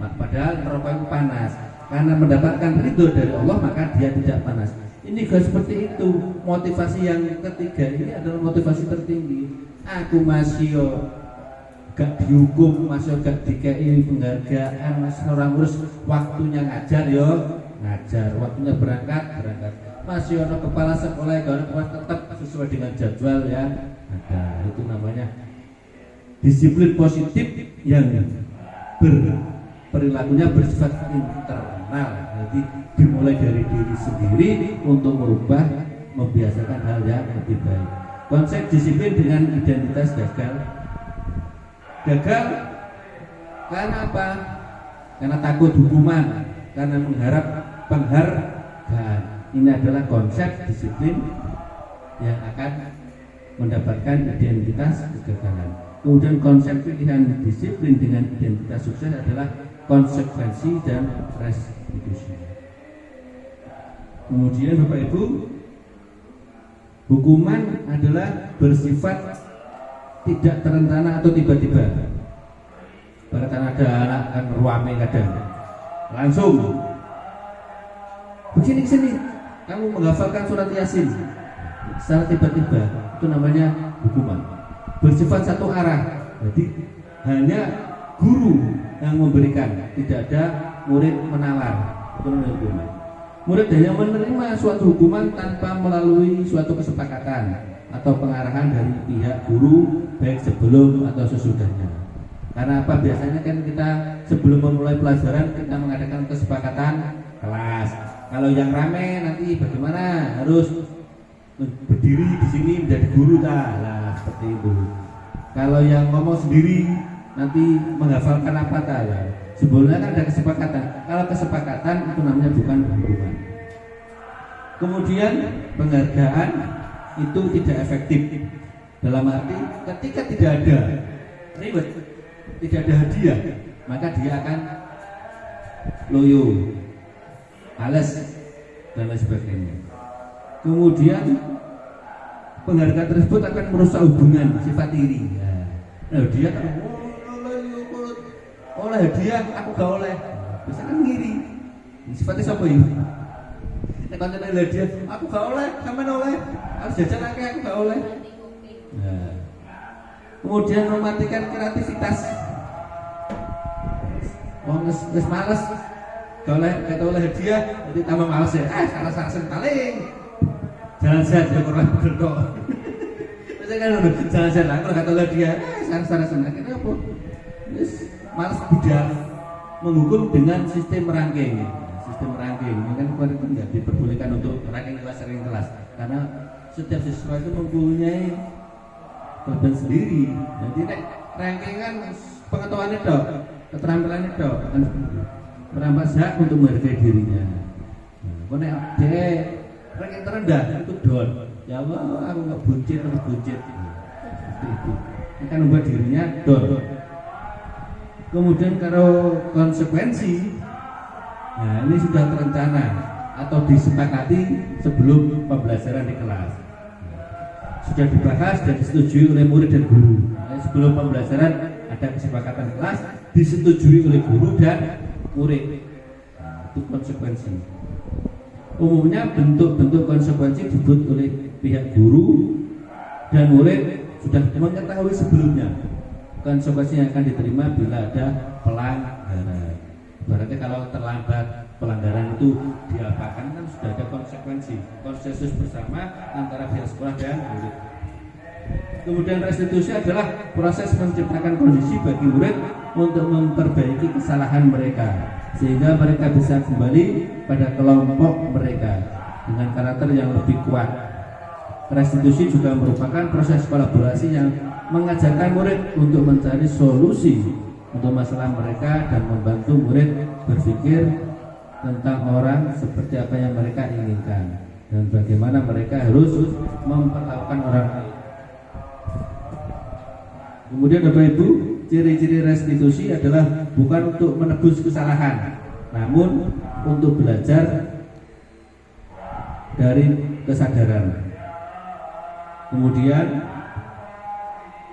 [SPEAKER 1] Padahal neraka itu panas. Karena mendapatkan ridho dari Allah maka dia tidak panas. Ini juga seperti itu. Motivasi yang ketiga ini adalah motivasi tertinggi. Aku masih gak dihukum, masih gak dikei penghargaan, masih orang urus waktunya ngajar ngajar, waktunya berangkat. Masih ono kepala sekolah kalau tetap sesuai dengan jadwal ya. Ada itu namanya disiplin positif yang perilakunya bersifat internal. Jadi dimulai dari diri sendiri untuk merubah, membiasakan hal yang lebih baik. Konsep disiplin dengan identitas gagal karena apa? Karena takut hukuman, karena mengharap penghargaan. Ini adalah konsep disiplin yang akan mendapatkan identitas kegagalan. Kemudian konsep pilihan disiplin dengan identitas sukses adalah konsekuensi dan restitusi. Kemudian Bapak Ibu, hukuman adalah bersifat tidak terencana atau tiba-tiba. Bahkan ada anak kan ruame kadang langsung begini sini, kamu menghafalkan surat Yasin secara tiba-tiba, itu namanya hukuman. bersifat satu arah. Jadi hanya guru yang memberikan, tidak ada murid menawar. Itu namanya hukuman. Murid hanya menerima suatu hukuman tanpa melalui suatu kesepakatan atau pengarahan dari pihak guru, baik sebelum atau sesudahnya. Karena apa? Biasanya kan kita sebelum memulai pelajaran kita mengadakan kesepakatan kelas. Kalau yang rame nanti bagaimana? Harus berdiri di sini menjadi guru lah, seperti itu. Kalau yang ngomong sendiri nanti menghafalkan apa lah. Sebelumnya kan ada kesepakatan. Kalau kesepakatan itu namanya bukan hukuman. Kemudian penghargaan itu tidak efektif. Dalam arti ketika tidak ada reward, tidak ada hadiah, maka dia akan loyo, males dan lain sebagainya. Kemudian penghargaan tersebut akan merusak hubungan sifat iri. Nah, dia kan oleh hadiah, aku gak oleh. Bisa kan ngiri. Sifatnya siapa ya? Nek konten hadiah, aku gak oleh, sampean oleh. Harus jajan akeh, aku gak oleh. Nah. Kemudian mematikan kreativitas. Wong wis males, gak oleh hadiah, jadi tambah males ya. Salah paling. Jalan sehat ya kurang bener kok. Bisa kan jalan sehat lah, kalau gak oleh hadiah, salah akhirnya apa? Yes. Malas tidak menghukum dengan sistem ranking. Sistem ranking, kan kemarin itu nggak diperbolehkan untuk ranking kelas, karena setiap siswa itu mempunyai kelebihan sendiri. Jadi ranking kan pengetahuan itu, keterampilan itu, kan merampas hak untuk menghargai dirinya. Nah, dia ranking terendah itu down. Ya Allah, aku nggak buncit. Seperti itu. Akan membuat dirinya down. Kemudian kalau konsekuensi, nah ini sudah terencana atau disepakati sebelum pembelajaran di kelas. Sudah dibahas dan disetujui oleh murid dan guru. Nah, sebelum pembelajaran ada kesepakatan kelas, disetujui oleh guru dan murid. Nah, itu konsekuensi. Umumnya bentuk-bentuk konsekuensi dibuat oleh pihak guru dan murid sudah mengetahui sebelumnya. Konsekuensi yang akan diterima bila ada pelanggaran. Berarti kalau terlambat pelanggaran itu diapakan kan sudah ada konsekuensi, konsensus bersama antara pihak sekolah dan murid. Kemudian restitusi adalah proses menciptakan kondisi bagi murid untuk memperbaiki kesalahan mereka sehingga mereka bisa kembali pada kelompok mereka dengan karakter yang lebih kuat. Restitusi juga merupakan proses kolaborasi yang mengajarkan murid untuk mencari solusi untuk masalah mereka dan membantu murid berpikir tentang orang seperti apa yang mereka inginkan dan bagaimana mereka harus memperlakukan orang lain. Kemudian Bapak Ibu, ciri-ciri restitusi adalah bukan untuk menebus kesalahan, namun untuk belajar dari kesadaran. Kemudian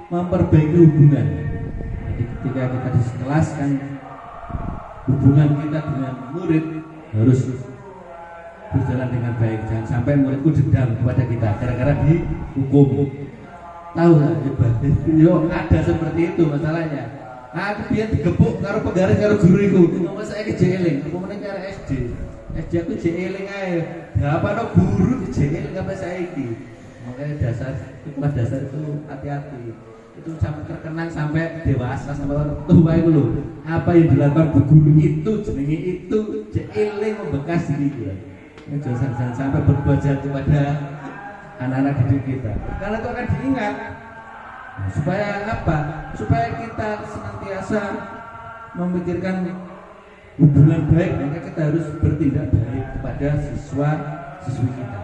[SPEAKER 1] memperbaiki hubungan. Jadi ketika kita di kelas kan hubungan kita dengan murid harus berjalan dengan baik. Jangan sampai muridku dendam kepada kita gara-gara dihukum. Tahu nggak? Yo ada seperti itu masalahnya. Aku biar digepuk karo penggaris karo guru iku. Ngomong saya jeeling, apa meneh karo SD. SD aku jeeling ae. Apa no guru jeeling sampai saiki. Makanya dasar itu hati-hati. Itu sampai terkenang sampai dewasa sampai orang tua itu loh. Apa yang dilakukan bu guru itu jenenge itu jeeling membekas diri dia. Jangan sampai berbuat jahat kepada anak-anak didik kita. Karena itu akan diingat. Nah, supaya apa? Supaya kita senantiasa memikirkan hubungan baik, maka kita harus bertindak baik kepada siswa-siswi kita.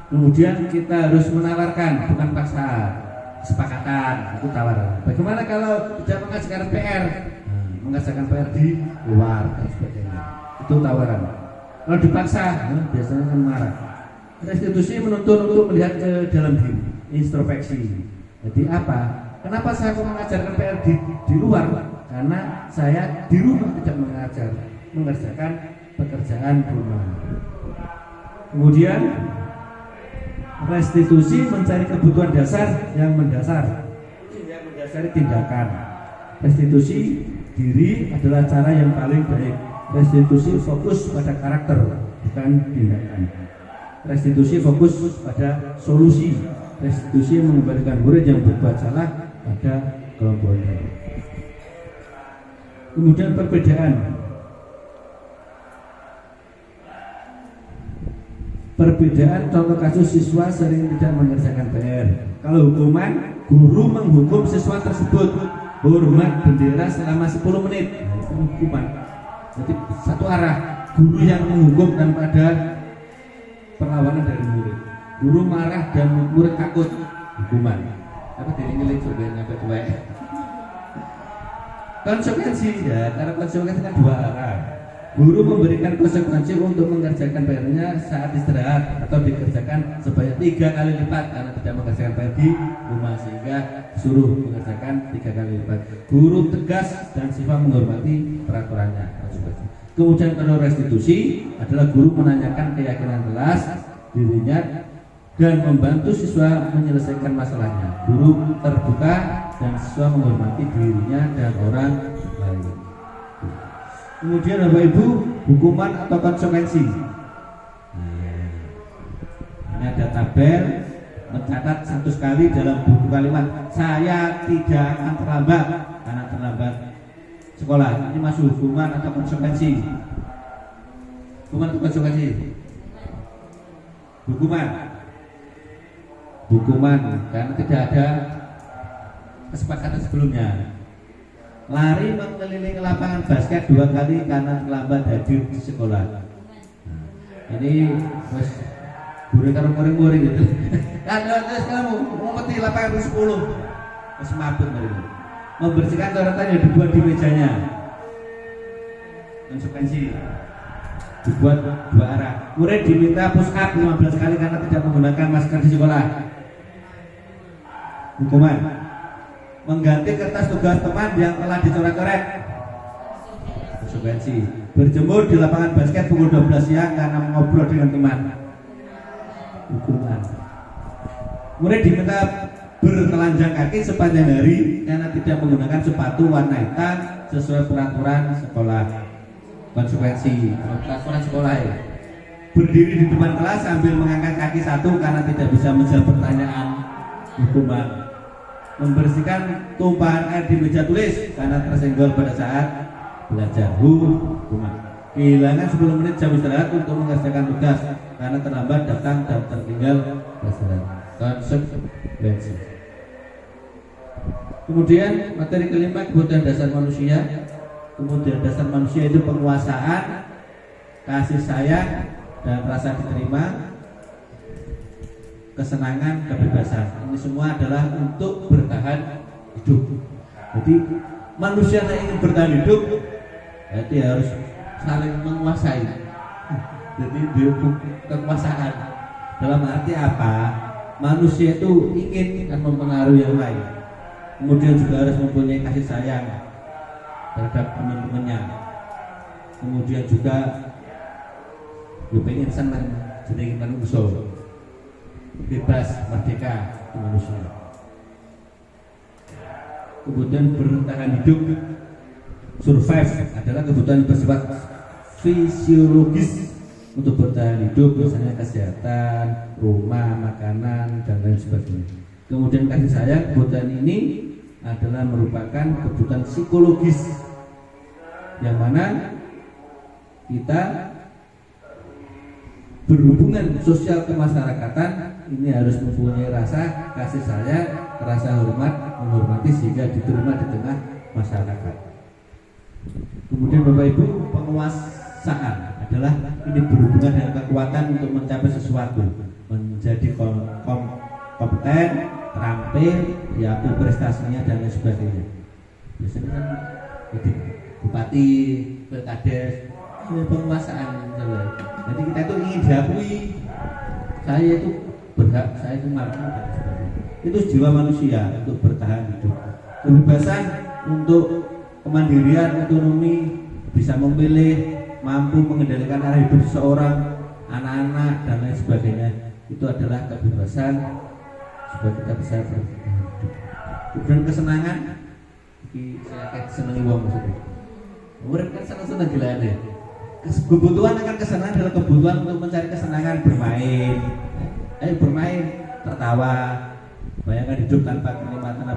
[SPEAKER 1] Kemudian kita harus menawarkan, bukan paksaan. Kesepakatan itu tawaran. Bagaimana kalau tidak mengajarkan PR? Mengajarkan PR di luar dan sebagainya. Itu tawaran. Kalau dipaksa, biasanya kan marah. Restitusi menuntut untuk melihat ke dalam diri, introspeksi. Jadi apa? Kenapa saya mengajarkan PR di luar? Karena saya di rumah tidak mengerjakan pekerjaan rumah. Kemudian Restitusi mencari kebutuhan dasar yang mendasari tindakan. Restitusi diri adalah cara yang paling baik. Restitusi fokus pada karakter, bukan tindakan. Restitusi fokus pada solusi. Restitusi mengembalikan murid yang berbuat salah pada kelompoknya. Kemudian perbedaan. Perbedaan contoh kasus siswa sering tidak mengerjakan PR. Kalau hukuman, guru menghukum siswa tersebut hormat bendera selama 10 menit. Nah, itu hukuman. Jadi satu arah, guru yang menghukum tanpa ada perlawanan dari murid. Guru marah dan murid takut, hukuman. Apa diri-diri coba nyampe tua. Konsekuensi ya, karena konsekuensi kan dua arah. Guru memberikan konsekuensi untuk mengerjakan PR-nya saat istirahat atau dikerjakan sebanyak 3 kali lipat karena tidak mengerjakan PR di rumah, sehingga suruh mengerjakan 3 kali lipat. Guru tegas dan siswa menghormati peraturannya. Kemudian kalau restitusi adalah guru menanyakan keyakinan kelas dirinya dan membantu siswa menyelesaikan masalahnya. Guru terbuka dan siswa menghormati dirinya dan orang lain. Kemudian Bapak Ibu, hukuman atau konsekuensi. Ini ada tabel mencatat 100 kali dalam buku kalimat. Saya tidak akan terlambat karena terlambat sekolah. Ini masuk hukuman atau konsekuensi? Hukuman atau konsekuensi? Hukuman karena tidak ada kesepakatan sebelumnya. Lari mengelilingi lapangan basket 2 kali karena terlambat hadir di sekolah. Ini wes guru karo muring-muring gitu. Terus kamu ngumpeti lapangan 10. Wes mabuk dari itu. Membersihkan coretan yang dibuat di mejanya. Konsekuensi dibuat 2 arah. Murid diminta push up 15 kali karena tidak menggunakan masker di sekolah. Hukuman mengganti kertas tugas teman yang telah dicoret-coret. Konsekuensi berjemur di lapangan basket pukul 12 siang karena mengobrol dengan teman. Hukuman murid diminta bertelanjang kaki sepanjang hari karena tidak menggunakan sepatu warna hitam sesuai peraturan sekolah. Konsekuensi peraturan sekolah ya. Berdiri di depan kelas sambil mengangkat kaki satu karena tidak bisa menjawab pertanyaan. Hukuman membersihkan tumpahan air di meja tulis karena tersenggol pada saat belajar. Hukuman kehilangan 10 menit jam istirahat untuk mengerjakan tugas karena terlambat datang dan tertinggal pelajaran. Konsekuensi. Kemudian materi kelima, kebutuhan dasar manusia. Kemudian dasar manusia itu penguasaan, kasih sayang dan rasa diterima, kesenangan, kebebasan. Ini semua adalah untuk bertahan hidup. Jadi manusia yang ingin bertahan hidup berarti harus saling menguasai. Jadi kekuasaan dalam arti apa? Manusia itu ingin dan mempengaruhi yang lain. Kemudian juga harus mempunyai kasih sayang terhadap teman-temannya. Kemudian juga pengen senang, jadi ingin usul bebas, merdeka di manusia. Kemudian bertahan hidup, survive adalah kebutuhan yang bersifat fisiologis untuk bertahan hidup, misalnya kesehatan, rumah, makanan, dan lain sebagainya. Kemudian kasih sayang, kebutuhan ini adalah merupakan kebutuhan psikologis yang mana kita berhubungan sosial kemasyarakatan ini harus mempunyai rasa kasih sayang, rasa hormat, menghormati sehingga diterima di tengah masyarakat. Kemudian Bapak Ibu, penguasaan adalah ini berhubungan dengan kekuatan untuk mencapai sesuatu, menjadi kompeten, terampil, diakui prestasinya dan lain sebagainya. Biasanya kan jadi bupati, pilkades, ini penguasaan. Jadi kita itu ingin diakui, saya itu berhak, saya itu mampu dan sebagainya. Itu jiwa manusia untuk bertahan hidup. Kebebasan untuk kemandirian, otonomi, bisa memilih, mampu mengendalikan arah hidup seseorang, anak-anak dan lain sebagainya. itu adalah kebebasan supaya kita bisa berhidup. Kemudian kesenangan, ini saya akan senangi uang maksudnya. Urip kan senang-senang gila deh. Kebutuhan akan kesenangan adalah kebutuhan untuk mencari kesenangan, bermain. Ayo bermain, tertawa. Bayangkan hidup tanpa kenikmatan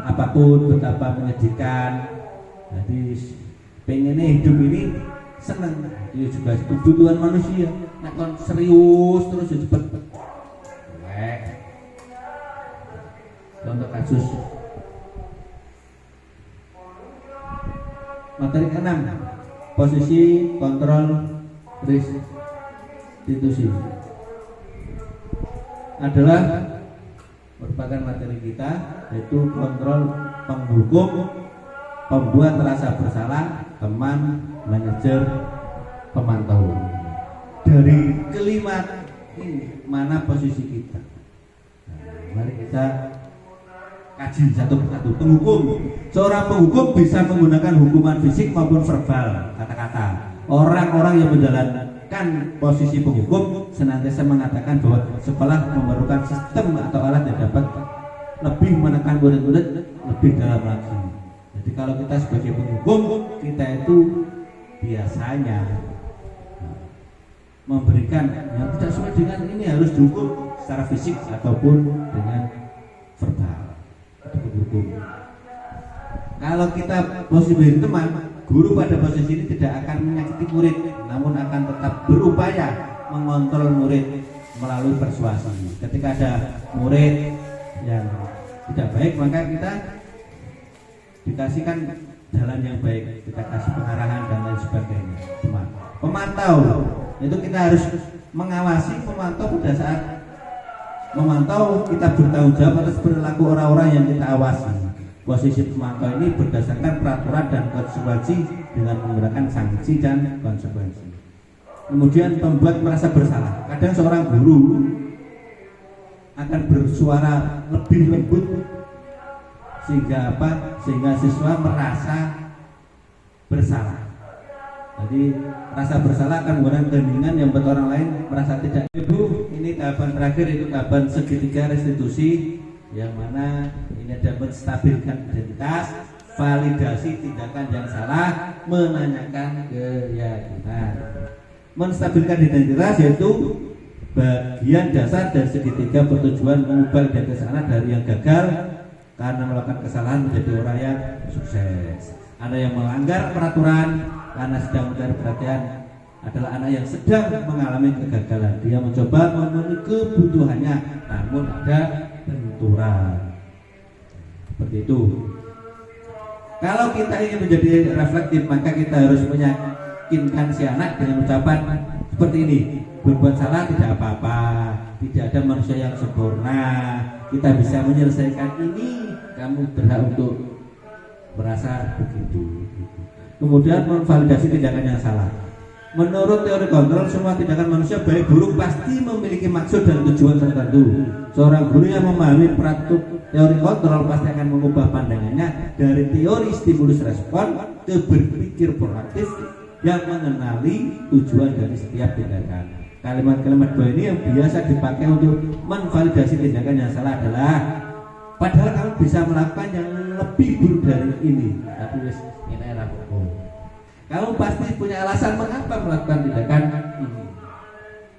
[SPEAKER 1] apapun betapa menyedihkan. Jadi pengennya hidup ini senang. Itu juga kebutuhan manusia. Nah kalau serius terus ya cepet. Contoh kasus materi ke-6, posisi kontrol restitusi adalah merupakan materi kita, yaitu kontrol penghukum, pembuat rasa bersalah, teman, manajer, pemantau. Dari kelima ini mana posisi kita? Nah, mari kita kaji satu persatu. Penghukum, seorang penghukum bisa menggunakan hukuman fisik maupun verbal, kata-kata. Orang-orang yang menjalankan posisi penghukum senantiasa mengatakan bahwa sekolah memerlukan sistem atau alat yang dapat lebih menekan murid-murid lebih dalam lagi. Jadi kalau kita sebagai penghukum, kita itu biasanya memberikan yang tidak sesuai dengan ini harus dihukum secara fisik ataupun dengan verbal. Hukum. Kalau kita posisi menjadi teman, guru pada posisi ini tidak akan menyakiti murid, namun akan tetap berupaya mengontrol murid melalui persuasi. Ketika ada murid yang tidak baik, maka kita dikasihkan jalan yang baik, kita kasih pengarahan dan lain sebagainya. Teman. Pemantau, itu kita harus mengawasi pemantau pada saat memantau, kita bertanggung jawab atas perilaku orang-orang yang kita awasi. Posisi pemantau ini berdasarkan peraturan dan konsekuensi dengan menggunakan sanksi dan konsekuensi. Kemudian pembuat merasa bersalah. Kadang seorang guru akan bersuara lebih lembut sehingga apa? Sehingga siswa merasa bersalah. Jadi rasa bersalah akan menggunakan keheningan yang membuat orang lain merasa tidak. Ibu, ini tahapan terakhir itu tahapan segitiga restitusi, yang mana ini ada menstabilkan identitas, validasi tindakan yang salah, menanyakan keyakinan. Menstabilkan identitas yaitu bagian dasar dari segitiga bertujuan mengubah identitas anak dari yang gagal karena melakukan kesalahan menjadi orang yang sukses. Ada yang melanggar peraturan karena sedang mencari perhatian adalah anak yang sedang mengalami kegagalan. Dia mencoba memenuhi kebutuhannya, namun ada benturan. Seperti itu. Kalau kita ingin menjadi reflektif, maka kita harus meyakinkan si anak dengan ucapan seperti ini: berbuat salah tidak apa-apa, tidak ada manusia yang sempurna, kita bisa menyelesaikan ini, kamu berhak untuk merasa begitu. Kemudian memvalidasi tindakan yang salah. Menurut teori kontrol, semua tindakan manusia baik buruk pasti memiliki maksud dan tujuan tertentu. Seorang guru yang memahami peraturan teori kontrol pasti akan mengubah pandangannya dari teori stimulus respon ke berpikir proaktif yang mengenali tujuan dari setiap tindakan. Kalimat-kalimat bawah ini yang biasa dipakai untuk memvalidasi tindakan yang salah adalah, padahal kamu bisa melakukan yang lebih buruk dari ini, tapi wis ini apa-apa. Kamu pasti punya alasan mengapa melakukan tindakan ini.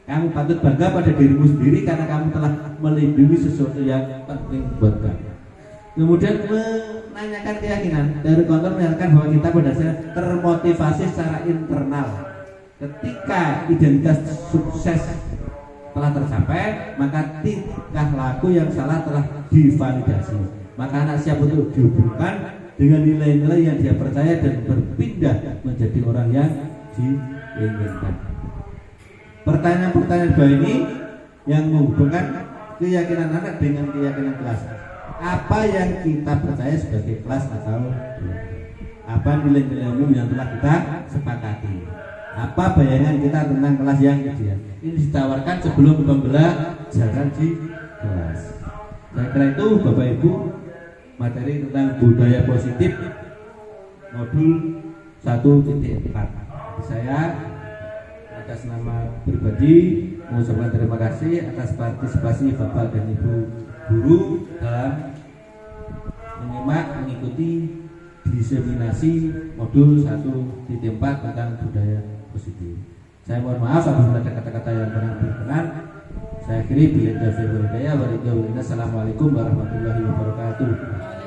[SPEAKER 1] Kamu patut bangga pada dirimu sendiri karena kamu telah melindungi sesuatu yang penting buat kamu. Kemudian menanyakan keyakinan. Teori kontrol menyatakan bahwa kita pada dasarnya termotivasi secara internal. Ketika identitas sukses telah tercapai, maka tingkah laku yang salah telah divalidasi. Maka anak siap untuk dihubungkan dengan nilai-nilai yang dia percaya dan berpindah menjadi orang yang diinginkan. Pertanyaan-pertanyaan bawah ini yang menghubungkan keyakinan anak dengan keyakinan kelas. Apa yang kita percaya sebagai kelas atau apa nilai-nilai umum yang telah kita sepakati? Apa bayangan kita tentang kelas yang ideal? Ini ditawarkan sebelum pembelajaran di kelas. Saya kira itu Bapak Ibu, materi tentang budaya positif modul 1.4. Saya atas nama pribadi mengucapkan terima kasih atas partisipasi Bapak dan Ibu guru dalam mengikuti diseminasi modul 1.4 tentang budaya positif. Saya mohon maaf apabila ada kata-kata yang kurang berkenan. Saya akhiri. Assalamualaikum warahmatullahi wabarakatuh.